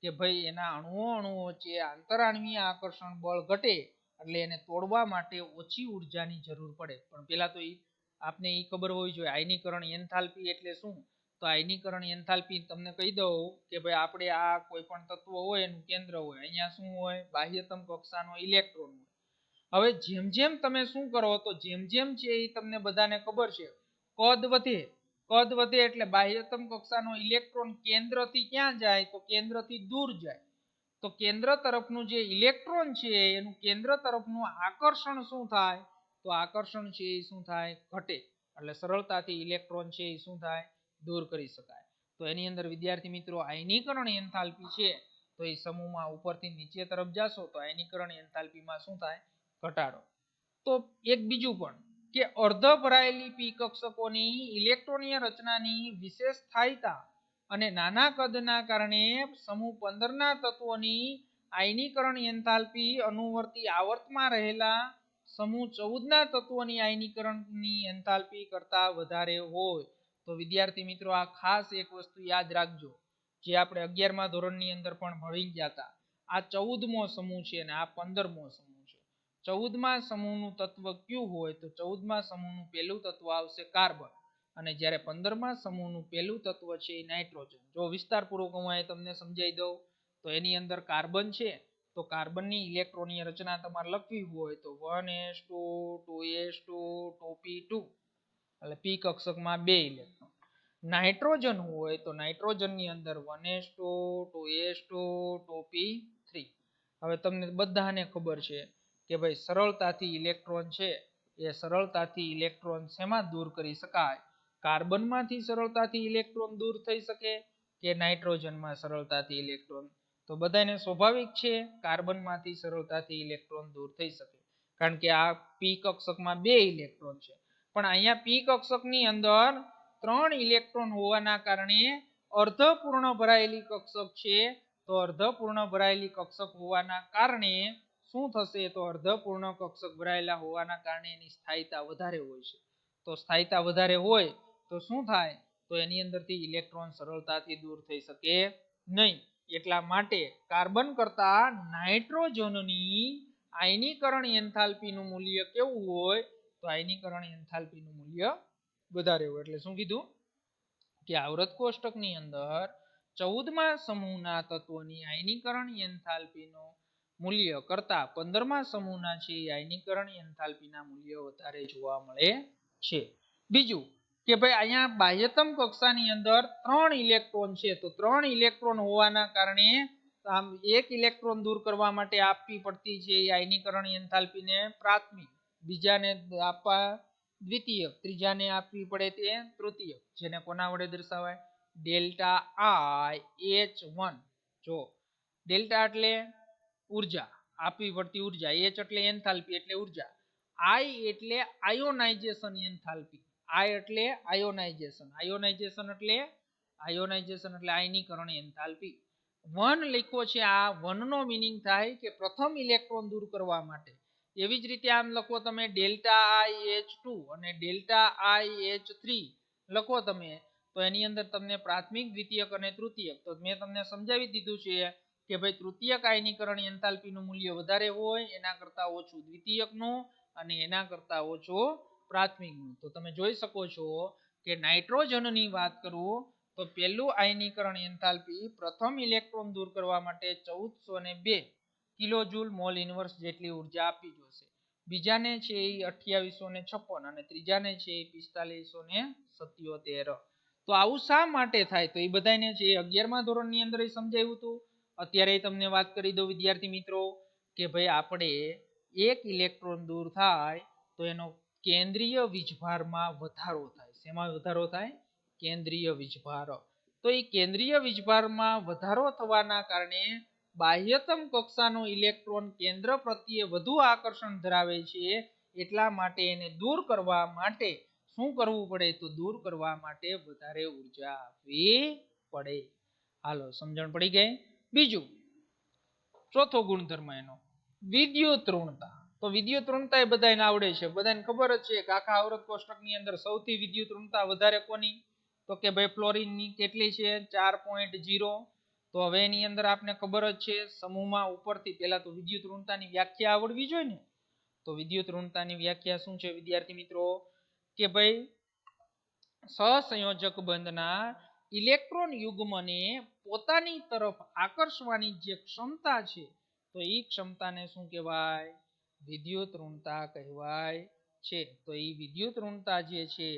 A: કે ભાઈ એના અણુઓ વચ્ચે આંતરાણ્વીય આકર્ષણ બળ ઘટે એટલે એને તોડવા માટે ઓછી ઉર્જાની જરૂર પડે. પણ પેલા તો આપને એ ખબર હોવી જોઈએ આયનીકરણ એન્થાલ્પી એટલે શું. તો આયનીકરણ એન્થાલ્પી તમને કહી દઉં કે ભાઈ આપણે આ કોઈ પણ તત્વ હોય એનું કેન્દ્ર હોય, અહીંયા શું હોય? બાહ્યતમ કક્ષાનો ઇલેક્ટ્રોન હોય. હવે જેમ જેમ તમે શું કરો તો જેમ જેમ છે એ તમને બધાને ખબર છે કદ વધે એટલે બાહ્યતમ કક્ષાનો ઇલેક્ટ્રોન કેન્દ્રથી ક્યાં જાય? તો કેન્દ્રથી દૂર જાય. તો કેન્દ્ર તરફનું જે ઇલેક્ટ્રોન છે એનું કેન્દ્ર તરફનું આકર્ષણ શું થાય? તો આકર્ષણ છે એ શું થાય? ઘટે. એટલે સરળતાથી ઇલેક્ટ્રોન છે એ શું થાય? દૂર કરી શકાય. તો એની અંદર વિદ્યાર્થી મિત્રો આયનીકરણ એન્થાલ્પી છે તો એ સમૂહમાં ઉપરથી નીચે તરફ જાશો તો આયનીકરણ એન્થાલ્પીમાં શું થાય? ઘટાડો. તો એક બીજું પણ કે અર્ધ ભરાયેલી પી કક્ષકોની ઇલેક્ટ્રોનીય રચનાની વિશેષ સ્થાયીતા અને નાના કદના કારણે સમૂહ 15 ના તત્વોની આયનીકરણ એન્થાલ્પી અનુવર્તી આવર્તમાં રહેલા સમૂહ 14 ના તત્વોની આયનીકરણની એન્થાલ્પી કરતા વધારે હોય. તો વિદ્યાર્થી મિત્રો આ ખાસ એક વસ્તુ યાદ રાખજો જે આપણે 11મા ધોરણની અંદર પણ ભણી ગયા હતા. આ 14મો સમૂહ છે અને આ 15મો સમૂહ છે. 14મા સમૂહનું તત્વ કયું હોય? તો 14મા સમૂહનું પહેલું તત્વ આવશે કાર્બન અને જ્યારે 15મા સમૂહનું પહેલું તત્વ છે એ નાઇટ્રોજન. જો વિસ્તારપૂર્વક હું અહીં તમને સમજાવી દઉં તો એની અંદર કાર્બન છે તો કાર્બનની ઇલેક્ટ્રોનીય રચના તમારે લખવી હોય તો 1s2 2s2 2p2 એટલે પી કક્ષકમાં 2 ઇલેક્ટ્રોન. નાઇટ્રોજન હોય તો નાઇટ્રોજનની અંદર 1s2 2s2 2p3. હવે તમને બધાને ખબર છે કે ભાઈ સરળતાથી ઇલેક્ટ્રોન છે એ સરળતાથી ઇલેક્ટ્રોન શેમાં દૂર કરી શકાય? કાર્બનમાંથી સરળતાથી ઇલેક્ટ્રોન દૂર થઈ શકે કે નાઇટ્રોજનમાં સરળતાથી ઇલેક્ટ્રોન? તો બધાને સ્વાભાવિક છે કાર્બનમાંથી સરળતાથી ઇલેક્ટ્રોન દૂર થઈ શકે કારણ કે આ પી કક્ષકમાં 2 ઇલેક્ટ્રોન છે. પણ અહીંયા પી કક્ષકની અંદર 3 ઇલેક્ટ્રોન હોવાના કારણે અર્ધપૂર્ણ ભરાયેલી કક્ષક છે. તો અર્ધપૂર્ણ ભરાયેલી કક્ષક હોવાના કારણે શું થશે? તો અર્ધપૂર્ણ કક્ષક ભરાયેલા હોવાના કારણે એની સ્થાયીતા વધારે હોય છે. તો સ્થાયીતા વધારે હોય તો શું થાય? તો એની અંદરથી ઇલેક્ટ્રોન સરળતાથી દૂર થઈ શકે નહીં. એટલા માટે કાર્બન કરતા નાઇટ્રોજનની આયનીકરણ એન્થાલ્પીનું મૂલ્ય કેવું હોય? તો આયનીકરણ એન્થાલ્પીનું મૂલ્ય વધારે હોય. એટલે શું કીધું કે આવૃત કોષ્ટકની અંદર 14મા સમૂહના તત્વોની આયનીકરણ એન્થાલ્પીનું મૂલ્ય કરતા 15મા સમૂહના છે આયનીકરણ એન્થાલ્પીના મૂલ્ય વધારે જોવા મળે છે. બીજું કે ભાઈ અહીંયા બાહ્યતમ કક્ષાની અંદર 3 ઇલેક્ટ્રોન છે તો 3 ઇલેક્ટ્રોન હોવાના કારણે આમ એક ઇલેક્ટ્રોન દૂર કરવા માટે આપવી પડતી છે આયનીકરણ એન્થાલ્પીને પ્રાથમિક, બીજાને આપવા દ્વિતીયક, ત્રીજાને આપવી પડે તે તૃતીયક. જેને કોના વડે દર્શાવાય? Delta IH1. જો ડેલ્ટા એટલે ઉર્જા, આપવી પડતી ઉર્જા, H એટલે એન્થાલ્પી એટલે ઉર્જા, I એટલે આયોનાઇઝેશન એન્થાલ્પી, I એટલે આયોનાઇઝેશન, આયોનાઇઝેશન એટલે આયનીકરણ એન્થાલ્પી. 1 લખ્યો છે આ 1 નો મીનિંગ થાય કે પ્રથમ ઇલેક્ટ્રોન દૂર કરવા માટે. એવી જ રીતે આમ લખો તમે ડેલ્ટા IH2 અને ડેલ્ટા IH3 લખો તમે તો એની અંદર તમને પ્રાથમિક, દ્વિતીયક અને તૃતીયક. તો મેં તમને સમજાવી દીધું છે કે ભાઈ તૃતીયક આયનીકરણ એન્થાલ્પીનું મૂલ્ય વધારે હોય એના કરતાં ઓછું દ્વિતીયકનું અને એના કરતાં ઓછું પ્રાથમિકનું. તો તમે જોઈ શકો છો કે નાઇટ્રોજનની વાત કરું તો પહેલું આયનીકરણ એન્થાલ્પી પ્રથમ ઇલેક્ટ્રોન દૂર કરવા માટે 1402 કિલોજૂલ મોલ ઇનવર્સ જેટલી ઉર્જા આપવી જોશે. બીજાને છે એ 2856 અને ત્રીજાને છે એ 4577. તો આવું શા માટે થાય? તો એ બધાને છે 11મા ધોરણની અંદર સમજાવ્યું હતું. અત્યારે તમને વાત કરી દઉં વિદ્યાર્થી મિત્રો કે ભાઈ આપણે એક ઇલેક્ટ્રોન દૂર થાય તો એનો કેન્દ્રીય વીજભારમાં વધારો થાય. શેમાં વધારો થાય? કેન્દ્રીય વીજભાર. તો એ કેન્દ્રીય વીજભારમાં વધારો થવાના કારણે બાહ્યતમ કક્ષાનો ઇલેક્ટ્રોન કેન્દ્ર પ્રત્યે વધુ આકર્ષણ ધરાવે છે. એટલા માટે એને દૂર કરવા માટે શું કરવું પડે? તો દૂર કરવા માટે વધારે ઉર્જા આપવી પડે. હાલો, સમજણ પડી ગઈ. બીજું ચોથો ગુણધર્મ એનો વિદ્યુત ઋણતા. તો વિદ્યુત ઋણતા એ બધાને આવડે છે, બધાને ખબર જ છે કે આખા આવૃત કોષ્ટકની અંદર સૌથી વિદ્યુત ઋણતા વધારે કોની? તો કે ભાઈ ફ્લોરિનની. કેટલી છે? 4.0. તો હવે એની અંદર આપને ખબર જ છે સમૂહમાં ઉપરથી પહેલા તો વિદ્યુત ઋણતાની વ્યાખ્યા આવડવી જોઈએ ને. તો વિદ્યુત ઋણતાની વ્યાખ્યા શું છે વિદ્યાર્થી મિત્રો? કે ભાઈ સહસંયોજક બંધના ઇલેક્ટ્રોન યુગ્મને પોતાની તરફ આકર્ષવાની જે ક્ષમતા છે તો એ ક્ષમતાને શું કહેવાય? વિદ્યુત ઋણતા કહેવાય છે. તો એ વિદ્યુત ઋણતા જે છે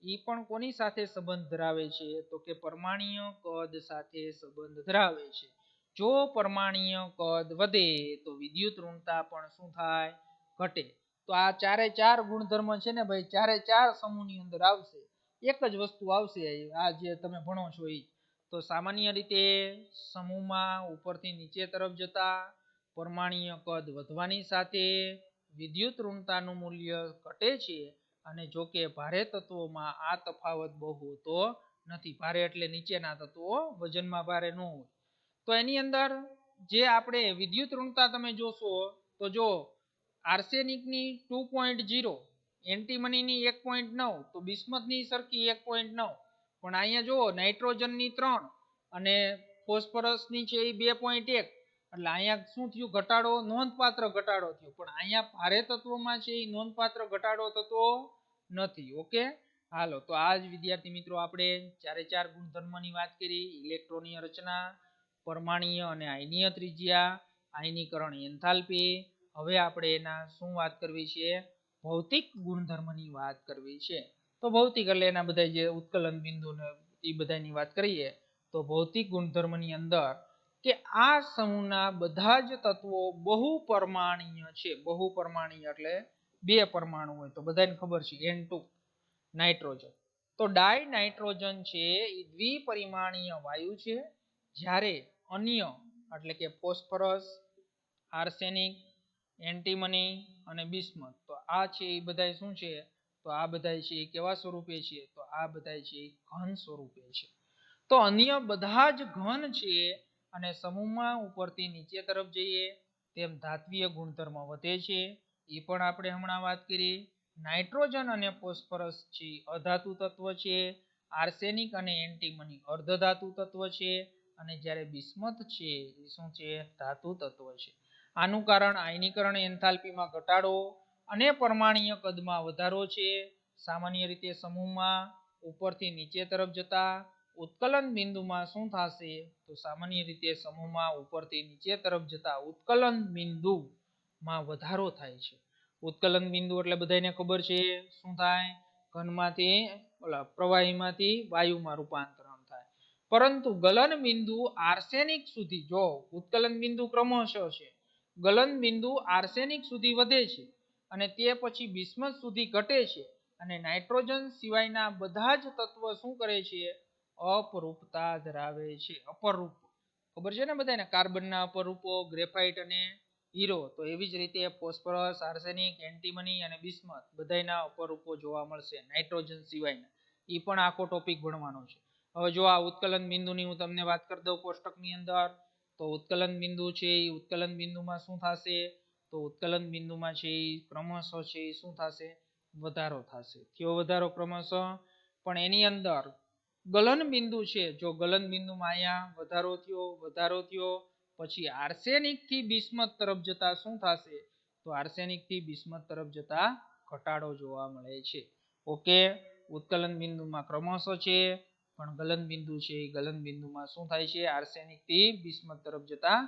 A: એ પણ કોની સાથે સંબંધ ધરાવે છે? તો કે પરમાણ્વીય કદ સાથે સંબંધ ધરાવે છે. જો પરમાણ્વીય કદ વધે તો વિદ્યુત ઋણતા પણ શું થાય? ઘટે. તો આ ચારે ચાર ગુણધર્મ છે ને ભાઈ, ચારે ચાર સમૂહની અંદર આવશે. એક જ વસ્તુ આવશે આ જે તમે ભણો છો એ. તો સામાન્ય રીતે સમૂહમાં ઉપરથી નીચે તરફ જતા પરમાણ્વીય કદ વધવાની સાથે વિદ્યુત ઋણતાનું મૂલ્ય ઘટે છે. અને જો કે ભારે તત્વોમાં આ તફાવત બહુ હોતો નથી. ભારે એટલે નીચેના તત્વો, વજનમાં ભારે ન હોય. તો એની અંદર જે આપણે વિદ્યુત ઋણતા તમે જોશો તો જો આર્સેનિકની 2.0, એન્ટીમનીની 1.9, તો બિસ્મથની સરખી 1.9. પણ અહીંયા જુઓ નાઇટ્રોજનની 3 અને ફોસ્ફરસની છે એ 2.1. એટલે અહીંયા શું થયું? ઘટાડો, નોંધપાત્ર ઘટાડો થયો. પણ અહીંયા ભારે તત્વોમાં છે એ નોંધપાત્ર ઘટાડો થતો નથી. ઓકે, હાલો. તો આ જ વિદ્યાર્થી મિત્રો આપણે ચારે ચાર ગુણધર્મની વાત કરી. ઇલેક્ટ્રોનીય રચના, પરમાણ્વીય અને આયનીય ત્રિજ્યા, આયનીકરણ એન્થાલ્પી. હવે આપણે એના શું વાત કરવી છે? ભૌતિક ગુણધર્મની વાત કરવી છે. તો ભૌતિક એટલે એના બધા જે ઉત્કલન બિંદુ ને એ બધાની વાત કરીએ. તો ભૌતિક ગુણધર્મની અંદર કે આ સમૂહના બધા જ તત્વો બહુપરમાણ્વીય છે. બહુપરમાણ્વીય એટલે બે પરમાણુ હોય. તો બધાને ખબર છે N2 નાઇટ્રોજન. તો ડાય નાઇટ્રોજન છે એ દ્વિપરિમાણીય વાયુ છે. જ્યારે અન્ય એટલે કે ફોસ્ફરસ, આર્સેનિક, એન્ટીમની અને બિસ્મથ, તો આ છે એ બધા શું છે? તો આ બધા છે એ કેવા સ્વરૂપે છે? તો આ બધા છે એ ઘન સ્વરૂપે છે. તો અન્ય બધા જ ઘન છે. અને સમૂહમાં ઉપરથી નીચે તરફ જઈએ તેમ ધાત્વીય ગુણધર્મ વધે છે. એ પણ આપણે હમણાં વાત કરી. નાઇટ્રોજન અને ફોસ્ફરસ છે અધાતુ તત્વ છે. આર્સેનિક અને એન્ટીમની અર્ધધાતુ તત્વ છે. અને જ્યારે બિસ્મથ છે એ શું છે? ધાતુ તત્વ છે. આનું કારણ આયનીકરણ એન્થાલ્પીમાં ઘટાડો અને પરમાણ્વીય કદમાં વધારો છે. સામાન્ય રીતે સમૂહમાં ઉપરથી નીચે તરફ જતા ઉત્કલન બિંદુમાં શું થશે? તો સામાન્ય રીતે સમૂહમાં ઉપરથી નીચે તરફ જતા ઉત્કલન બિંદુમાં વધારો થાય છે. ઉત્કલન બિંદુ એટલે બધાને ખબર છે શું થાય? ઘનમાંથી પ્રવાહીમાંથી વાયુમાં રૂપાંતરણ થાય. પરંતુ ગલન બિંદુ આર્સેનિક સુધી, જો ઉત્કલન બિંદુ ક્રમશઃ છે, ગલન બિંદુ આર્સેનિક સુધી વધે છે અને તે પછી બિસ્મથ સુધી ઘટે છે. અને નાઇટ્રોજન સિવાયના બધા જ તત્વ શું કરે છે? અપરૂપતા ધરાવે છે. અપરૂપ ખબર છે ને બધાને? કાર્બનના અપરૂપો ગ્રેફાઇટ અને હીરો. તો એવી જ રીતે ફોસ્ફરસ, આર્સેનિક, એન્ટીમની અને બિસ્મથ બધાના અપરૂપો જોવા મળશે નાઇટ્રોજન સિવાયના. એ પણ આખો ટોપિક ભણવાનો છે. હવે જો આ ઉત્કલન બિંદુની હું તમને વાત કરી દઉં કોષ્ટકની અંદર. તો ઉત્કલન બિંદુ છે એ ઉત્કલન બિંદુમાં શું થશે? તો ઉત્કલન બિંદુમાં છે એ ક્રમશઃ છે એ શું થશે? વધારો થશે. કયો વધારો? ક્રમશઃ. પણ એની અંદર ગલન બિંદુ છે, જો ગલન બિંદુમાં અહીંયા વધારો થયો પછી આર્સેનિક થી બિસ્મથ તરફ જતા શું થશે? તો આર્સેનિક થી બિસ્મથ તરફ જતા ઘટાડો જોવા મળે છે. ઓકે, ઉત્કલન બિંદુમાં ક્રમશઃ છે પણ ગલન બિંદુ છે એ ગલન બિંદુમાં શું થાય છે? આર્સેનિક થી બિસ્મથ તરફ જતા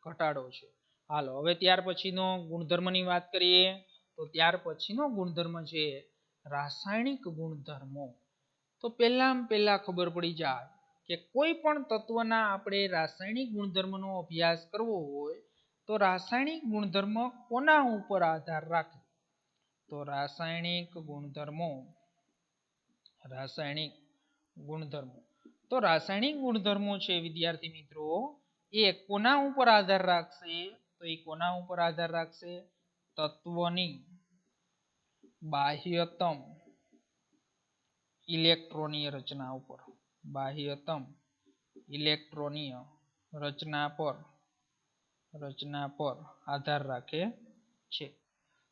A: ઘટાડો છે. હાલો હવે ત્યાર પછીનો ગુણધર્મની વાત કરીએ તો ત્યાર પછીનો ગુણધર્મ છે રાસાયણિક ગુણધર્મો. તો પહેલા ખબર પડી જાય કે કોઈ પણ તત્વના આપણે રાસાયણિક ગુણધર્મનો અભ્યાસ કરવો હોય તો રાસાયણિક ગુણધર્મ કોના ઉપર આધાર રાખે? તો રાસાયણિક ગુણધર્મો તો રાસાયણિક ગુણધર્મો છે વિદ્યાર્થી મિત્રો એ કોના ઉપર આધાર રાખશે? તો એ કોના ઉપર આધાર રાખશે? તત્વની બાહ્યતમ ઇલેક્ટ્રોનીય રચના ઉપર. બાહ્યતમ ઇલેક્ટ્રોનીય રચના પર આધાર રાખે છે.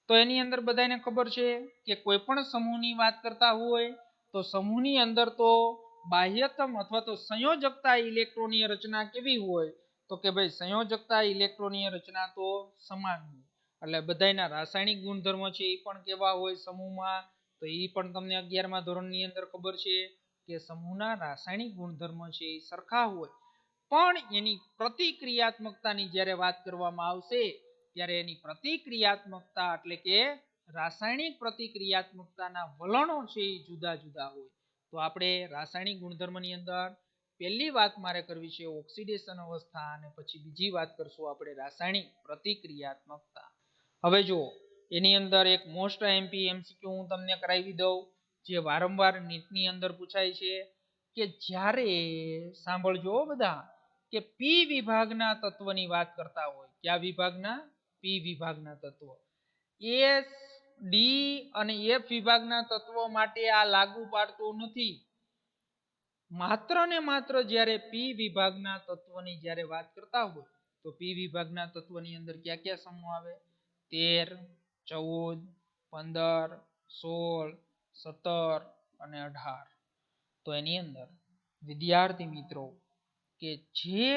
A: તો એની અંદર બધાને ખબર છે કે કોઈ પણ સમૂહની વાત કરતા હોય તો સમૂહની અંદર તો બાહ્યતમ અથવા તો સંયોજકતા ઇલેક્ટ્રોનીય રચના કેવી હોય? તો કે ભાઈ સંયોજકતા ઇલેક્ટ્રોનીય રચના તો સમાન હોય. એટલે બધાના રાસાયણિક ગુણધર્મો છે એ પણ કેવા હોય સમૂહમાં? તો એ પણ તમને 11મા ધોરણની અંદર ખબર છે કે સમૂહના રાસાયણિક ગુણધર્મો છે એ સરખા હોય, પણ એની પ્રતિક્રિયાત્મકતાની જ્યારે વાત કરવામાં આવશે ત્યારે એની પ્રતિક્રિયાત્મકતા એટલે કે રાસાયણિક પ્રતિક્રિયાત્મકતાના વલણો છે એ જુદા જુદા હોય. તો આપણે રાસાયણિક ગુણધર્મની અંદર પહેલી વાત મારે કરવી છે ઓક્સિડેશન અવસ્થા, અને પછી બીજી વાત કરશું આપણે રાસાયણિક પ્રતિક્રિયાત્મકતા. હવે જો એની અંદર એક મોસ્ટ આઈએમપી એમસીક્યુ હું તમને કરાવી દઉં જે વારંવાર નીટની અંદર પૂછાય છે કે જ્યારે સાંભળજો બધા કે પી વિભાગના તત્વની વાત કરતા હોય, કયા વિભાગના? પી વિભાગના તત્વ. એસ ડી અને એફ વિભાગના તત્વો માટે આ લાગુ પાડતું નથી. માત્ર ને માત્ર જ્યારે પી વિભાગના તત્વની જ્યારે વાત કરતા હોય તો પી વિભાગના તત્વની અંદર કયા કયા સમૂહ આવે? 13, 14, 15, 16, 17 અને 18. તો એની અંદર વિદ્યાર્થી મિત્રો કે જે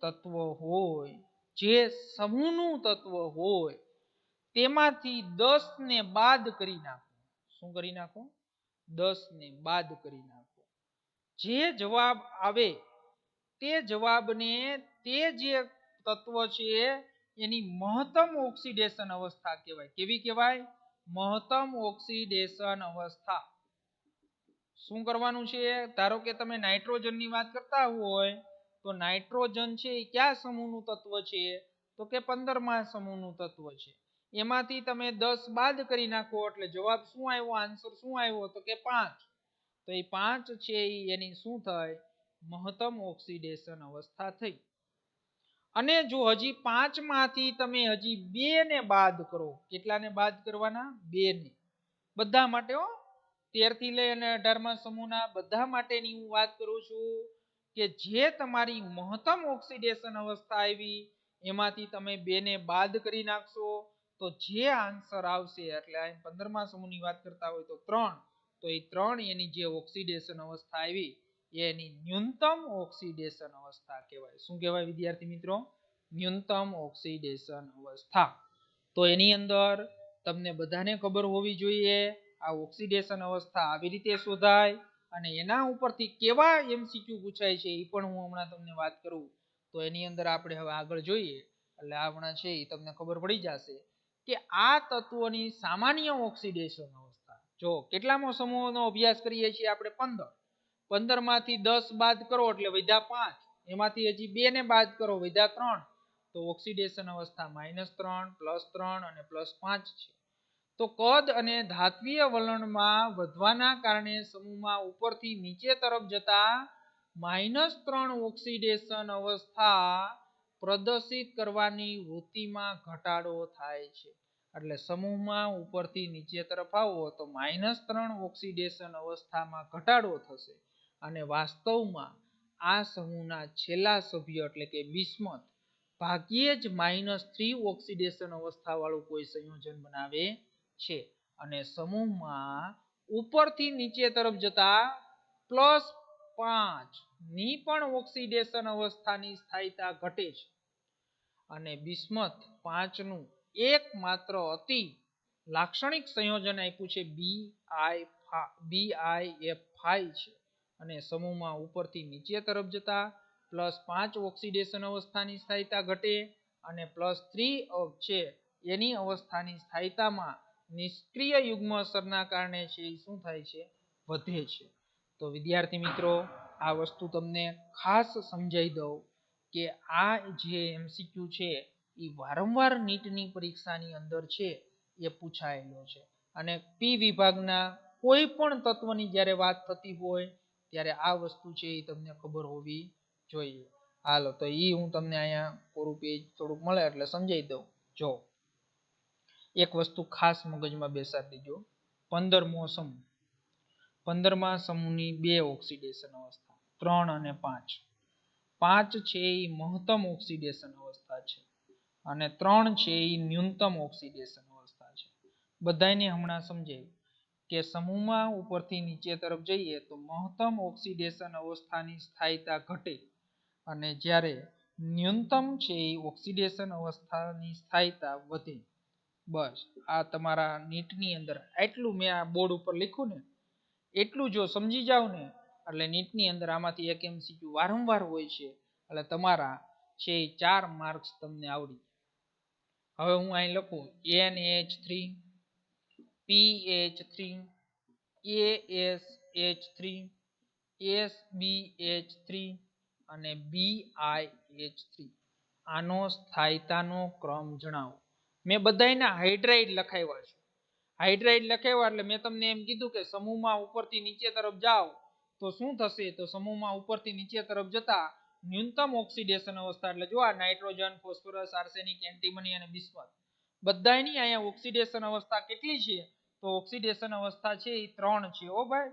A: તત્વ હોય, જે સમૂહનું તત્વ હોય તેમાંથી 10 ને બાદ કરી નાખો. શું કરી નાખો? 10 ને બાદ કરી નાખો. જે જવાબ આવે તે જવાબને તે જે તત્વ છે એની મહત્તમ ઓક્સિડેશન અવસ્થા કહેવાય. કેવી કહેવાય? મહત્તમ ઓક્સિડેશન અવસ્થા. શું કરવાનું છે? ધારો કે તમે નાઇટ્રોજનની વાત કરતા હોય તો નાઇટ્રોજન છે એ કયા સમૂહનું તત્વ છે? તો કે 15મા સમૂહનું તત્વ છે. એમાંથી તમે 10 બાદ કરી નાખો એટલે જવાબ શું આવ્યો? આન્સર શું આવ્યો? તો કે 5. તો એ 5 છે એની શું થઈ? મહત્તમ ઓક્સિડેશન અવસ્થા થઈ. અને જો હજી 5 માંથી તમે હજી 2 ને બાદ કરો, કેટલાને બાદ કરવાના? 2 ને. બધા માટે હો, 13 થી લઈ અને 18મા સમૂહના બધા માટેની હું વાત કરું છું કે જે તમારી મહત્તમ ઓક્સિડેશન અવસ્થા આવી એમાંથી તમે 2 ને બાદ કરી નાખશો તો જે આન્સર આવશે, એટલે આ 15મા સમૂહની વાત કરતા હોય તો 3, તો એ 3 એની જે ઓક્સિડેશન અવસ્થા આવી એની ન્યૂનતમ ઓક્સિડેશન અવસ્થા કહેવાય. શું કહેવાય વિદ્યાર્થી મિત્રો? ન્યૂનતમ ઓક્સિડેશન અવસ્થા. તો એની અંદર તમને બધાને ખબર હોવી જોઈએ આ ઓક્સિડેશન અવસ્થા આવી રીતે શોધાય અને એના ઉપરથી કેવા એમસીક્યુ પૂછાય છે એ પણ હું હમણાં તમને વાત કરું. તો એની અંદર આપણે હવે આગળ જોઈએ એટલે હમણાં છે એ તમને ખબર પડી જશે કે આ તત્વોની સામાન્ય ઓક્સિડેશન અવસ્થા. જો કેટલામો સમૂહનો અભ્યાસ કરીએ છીએ આપણે? 15. 15 માંથી 10 બાદ કરો એટલે વધ્યા 5. એમાંથી હજી 2 ને બાદ કરો, વધ્યા 3. તો ઓક્સિડેશન અવસ્થા -3, +3 અને +5 છે. તો કદ અને ધાત્વીય વલણમાં વધવાના કારણે સમૂહમાં ઉપરથી નીચે તરફ જતા -3 ઓક્સિડેશન અવસ્થા પ્રદર્શિત કરવાની વૃત્તિમાં ઘટાડો થાય છે. એટલે સમૂહમાં ઉપરથી નીચે તરફ આવો તો -3 ઓક્સિડેશન અવસ્થામાં ઘટાડો થશે અને વાસ્તવમાં આ સમૂહના છેલ્લા સભ્ય એટલે કે બિસ્મથ ભાગ્યે જ -3 ઓક્સિડેશન અવસ્થા વાળું કોઈ સંયોજન બનાવે છે અને સમૂહમાં ઉપરથી નીચે તરફ જતા +5 ની પણ ઓક્સિડેશન અવસ્થાની સ્થાયીતા ઘટે છે. અને બિસ્મથ 5 નું એકમાત્ર અતિ લાક્ષણિક સંયોજન આપ્યું છે BiF5 છે અને સમૂહમાં ઉપરથી નીચે તરફ જતા +5 ઓક્સિડેશન અવસ્થાની સ્થાયીતા ઘટે અને +3 છે એની અવસ્થાની સ્થાયીતામાં નિષ્ક્રિય યુગ્મ અસરના કારણે છે એ શું થાય છે? વધે છે. તો વિદ્યાર્થી મિત્રો, આ વસ્તુ તમને ખાસ સમજાઈ દઉં કે આ જે MCQ છે એ વારંવાર નીટની પરીક્ષાની અંદર છે એ પૂછાયેલો છે. અને પી વિભાગના કોઈ પણ તત્વની જ્યારે વાત થતી હોય ત્યારે આ વસ્તુ છે એ તમને ખબર હોવી જોઈએ. હાલો, તો એ હું તમને અહીંયા પૂરું પેજ થોડુંક મળે એટલે સમજાવી દઉં. જો એક વસ્તુ ખાસ મગજમાં બેસાડી દીજો. 15મો સમૂહ, 15મા સમૂહની 2 ઓક્સિડેશન અવસ્થા, 3 અને 5. 5 છે એ મહત્તમ ઓક્સિડેશન અવસ્થા છે અને 3 છે એ ન્યૂનતમ ઓક્સિડેશન અવસ્થા છે. બધાને હમણાં સમજાયું કે સમૂહમાં ઉપરથી નીચે તરફ જઈએ તો મહત્તમ ઓક્સિડેશન અવસ્થાની સ્થાયીતા ઘટે અને જ્યારે ન્યૂનતમ છે એ ઓક્સિડેશન અવસ્થાની સ્થાયીતા વધે. બસ આ તમારા નીટની અંદર આટલું મેં આ બોર્ડ ઉપર લખ્યું ને એટલું જો સમજી જાવ ને એટલે નીટની અંદર આમાંથી એક MCQ વારંવાર હોય છે એટલે તમારા છે 4 માર્ક્સ તમને આવડી. હવે હું અહીં લખું NH3 PH3 ASH3 SBH3 અને BIH3. આનો સ્થાયીતાનો ક્રમ જણાવો. મેં બધાયના હાઇડ્રાઇડ લખાવ્યા છે. હાઇડ્રાઇડ લખાવ્યા એટલે મેં તમને એમ કીધું કે સમૂહમાં ઉપરથી નીચે તરફ જાઓ તો શું થશે? તો સમૂહમાં ઉપરથી નીચે તરફ જતા ન્યૂનતમ ઓક્સિડેશન અવસ્થા એટલે જો આ નાઇટ્રોજન, ફોસ્ફરસ, આર્સેનિક, એન્ટીમની અને બિસ્મથ બધાયની અહીંયા ઓક્સિડેશન અવસ્થા કેટલી છે? તો ઓક્સિડેશન અવસ્થા છે એ 3 છે. ઓ ભાઈ,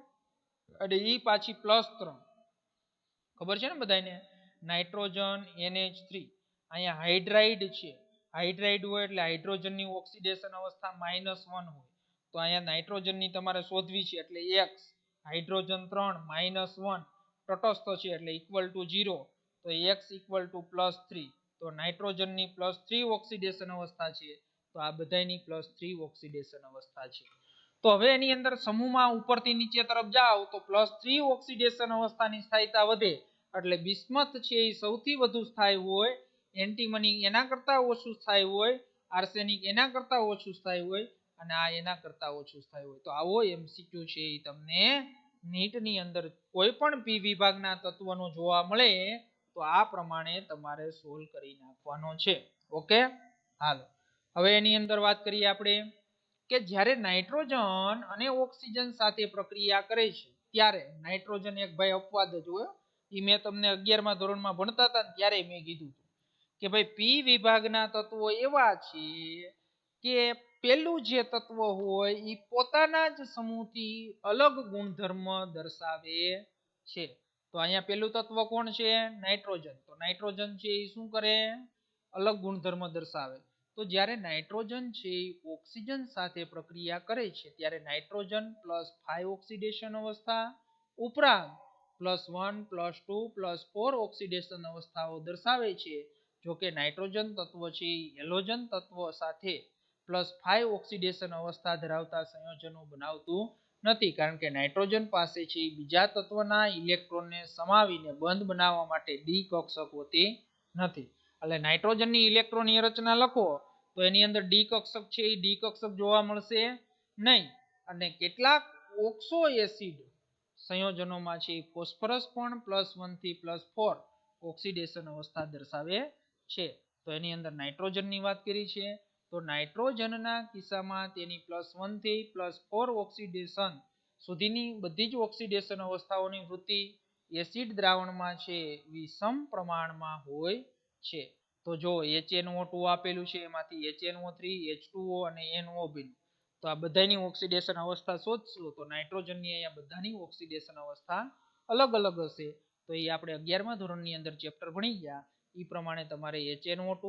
A: અને એ પાછી +3. ખબર છે ને બધાને? નાઇટ્રોજન NH3 અહીંયા હાઇડ્રાઇડ છે. હાઇડ્રાઇડ હોય એટલે હાઇડ્રોજનની ઓક્સિડેશન અવસ્થા -1 હોય. તો અહીંયા નાઇટ્રોજનની તમારે શોધવી છે એટલે X, હાઇડ્રોજન 3 -1, તટસ્થ છે એટલે =0. તો X =+3. તો નાઇટ્રોજનની +3 ઓક્સિડેશન અવસ્થા છે. તો આ બધાની +3 ઓક્સિડેશન અવસ્થા છે. તો હવે એની અંદર સમૂહમાં ઉપરથી નીચે તરફ જાઓ તો +3 ઓક્સિડેશન અવસ્થાની સ્થાયીતા વધે એટલે બિસ્મથ છે એ સૌથી વધુ સ્થાયી હોય, એન્ટીમની એના કરતા ઓછું સ્થાયી હોય, આર્સેનિક એના કરતા ઓછું સ્થાયી હોય અને આ એના કરતા ઓછું સ્થાયી હોય. તો આવો MCQ છે એ તમને નીટની અંદર કોઈ પણ પી વિભાગના તત્વનો જોવા મળે તો આ પ્રમાણે તમારે સોલ્વ કરી નાખવાનો છે. ઓકે, હાલો હવે એની અંદર વાત કરીએ આપણે કે જ્યારે નાઇટ્રોજન અને ઓક્સિજન સાથે પ્રક્રિયા કરે છે ત્યારે નાઇટ્રોજન એક ભાઈ અપવાદ જ હોય. એ મેં તમને 11મા ધોરણમાં ભણતા હતા ત્યારે મેં કીધું કે ભાઈ પી વિભાગના તત્વો એવા છે કે પેલું જે તત્વ હોય એ પોતાના જ સમૂહથી અલગ ગુણધર્મ દર્શાવે છે. તો અહીંયા પેલું તત્વ કોણ છે? નાઇટ્રોજન. તો નાઇટ્રોજન છે એ શું કરે? અલગ ગુણધર્મ દર્શાવે. તો જ્યારે નાઇટ્રોજન છે ઓક્સિજન સાથે પ્રક્રિયા કરે છે ત્યારે નાઇટ્રોજન +5 ઓક્સિડેશન અવસ્થા ઉપરાંત +1 +2 +4 ઓક્સિડેશન અવસ્થાઓ દર્શાવે છે. જો કે નાઇટ્રોજન તત્વ છે હેલોજન તત્વ સાથે +5 ઓક્સિડેશન અવસ્થા ધરાવતા સંયોજનો બનાવતું નથી, કારણ કે નાઇટ્રોજન પાસે છે બીજા તત્વના ઇલેક્ટ્રોનને સમાવીને બંધ બનાવવા માટે ડી કક્ષક હોતી નથી. એટલે નાઇટ્રોજનની ઇલેક્ટ્રોનની રચના લખો તો એની અંદર ડી કક્ષક છે એ ડી કક્ષક જોવા મળશે નહીં. અને કેટલાક ઓક્સો એસિડ સંયોજનોમાં છે ફોસ્ફરસ પણ +1 થી +4 ઓક્સિડેશન અવસ્થા દર્શાવે છે. તો એની અંદર નાઇટ્રોજનની વાત કરી છે તો નાઇટ્રોજનના કિસ્સામાં તેની +1 થી +4 ઓક્સિડેશન સુધીની બધી જ ઓક્સિડેશન અવસ્થાઓની વૃત્તિ એસિડ દ્રાવણમાં છે વિષમ પ્રમાણમાં હોય છે. તો જો HNO2 આપેલું છે એમાંથી HNO3, H2O અને NO બન્યું. તો આ બધાની ઓક્સિડેશન અવસ્થા શોધશું તો નાઇટ્રોજનની અહીંયા બધાની ઓક્સિડેશન અવસ્થા અલગ અલગ હશે. તો એ આપણે 11મા ધોરણની અંદર ચેપ્ટર ભણી ગયા એ પ્રમાણે તમારે HNO2,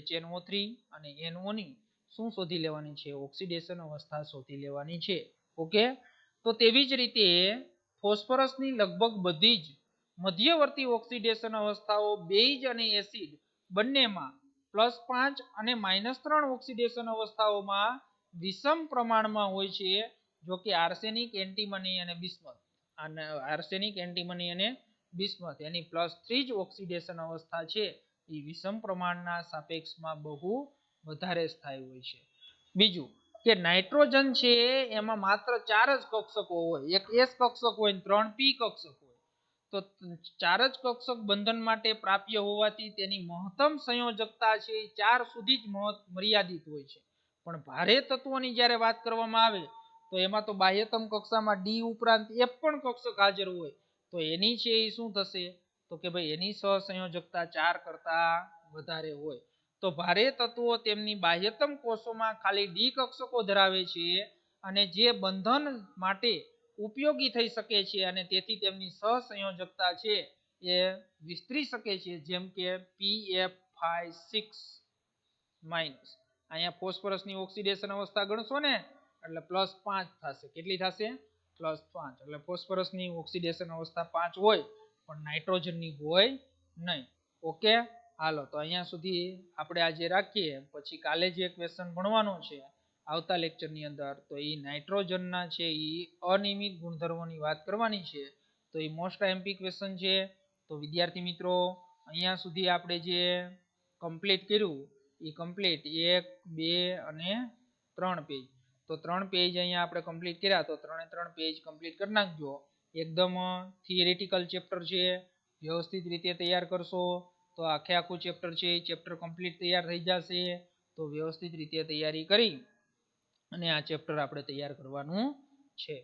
A: HNO3 અને NO ની શું શોધી લેવાની છે? ઓક્સિડેશન અવસ્થા શોધી લેવાની છે. ઓકે, તો તેવી જ રીતે ફોસ્ફરસની લગભગ બધી જ મધ્યવર્તી ઓક્સિડેશન અવસ્થાઓ બેઝ અને એસિડ બંનેમાં +5 અને -3 ઓક્સિડેશન અવસ્થાઓમાં વિષમ પ્રમાણમાં હોય છે. જો કે આર્સેનિક, એન્ટીમની અને બિસ્મથ અને આર્સેનિક, એન્ટીમની અને બિસ્મથ એની +3 જ ઓક્સિડેશન અવસ્થા છે એ વિષમ પ્રમાણના સાપેક્ષમાં બહુ વધારે સ્થાયી હોય છે. બીજું કે નાઇટ્રોજન છે એમાં માત્ર 4 જ કક્ષકો હોય, એક S કક્ષક હોય 3 P કક્ષક હોય. તો 4 જ કક્ષક બંધન માટે પ્રાપ્ય હોવાથી તેની મહત્તમ સંયોજકતા છે 4 સુધી જ મર્યાદિત હોય છે. પણ ભારે તત્વોની જ્યારે વાત કરવામાં આવે તો એમાં તો બાહ્યતમ કક્ષામાં D ઉપરાંત F પણ કક્ષક હાજર હોય. તો એની છે એ શું થશે તો કે ભાઈ એની સહસંયોજકતા 4 કરતા વધારે હોય. તો ભારે તત્વો તેમની બાહ્યતમ કોષોમાં ખાલી D કક્ષકો ધરાવે છે અને જે બંધન માટે ઉપયોગી થઈ શકે છે અને તેથી તેમની સહસંયોજકતા છે એ વિસ્તરી શકે છે, જેમ કે PF6 માઇનસ. અહીંયા ફોસ્ફરસની ઓક્સિડેશન અવસ્થા ગણશો ને એટલે +5 થશે. કેટલી થશે? +5. એટલે ફોસ્ફરસની ઓક્સિડેશન અવસ્થા 5 હોય પણ નાઇટ્રોજનની હોય નહીં. ઓકે, હાલો તો અહીંયા સુધી આપણે આજે રાખીએ. પછી કાલે જે ક્વેશ્ચન ભણવાનો છે આવતા લેક્ચરની અંદર, તો એ નાઇટ્રોજનના છે એ અનિયમિત ગુણધર્મોની વાત કરવાની છે. તો એ મોસ્ટ આઈએમપી ક્વેશ્ચન છે. તો વિદ્યાર્થી મિત્રો અહીંયા સુધી આપણે જે કમ્પ્લીટ કર્યું એ કમ્પ્લીટ 1, 2 અને 3 પેજ. તો 3 પેજ અહીંયા આપણે કમ્પ્લીટ કર્યા. તો 3 પેજ કમ્પ્લીટ કરી નાખજો. એકદમ થિયરિટિકલ ચેપ્ટર છે, વ્યવસ્થિત રીતે તૈયાર કરશો તો આખું ચેપ્ટર છે એ ચેપ્ટર કમ્પ્લીટ તૈયાર થઈ જશે. તો વ્યવસ્થિત રીતે તૈયારી કરી અને આ ચેપ્ટર આપણે તૈયાર કરવાનું છે.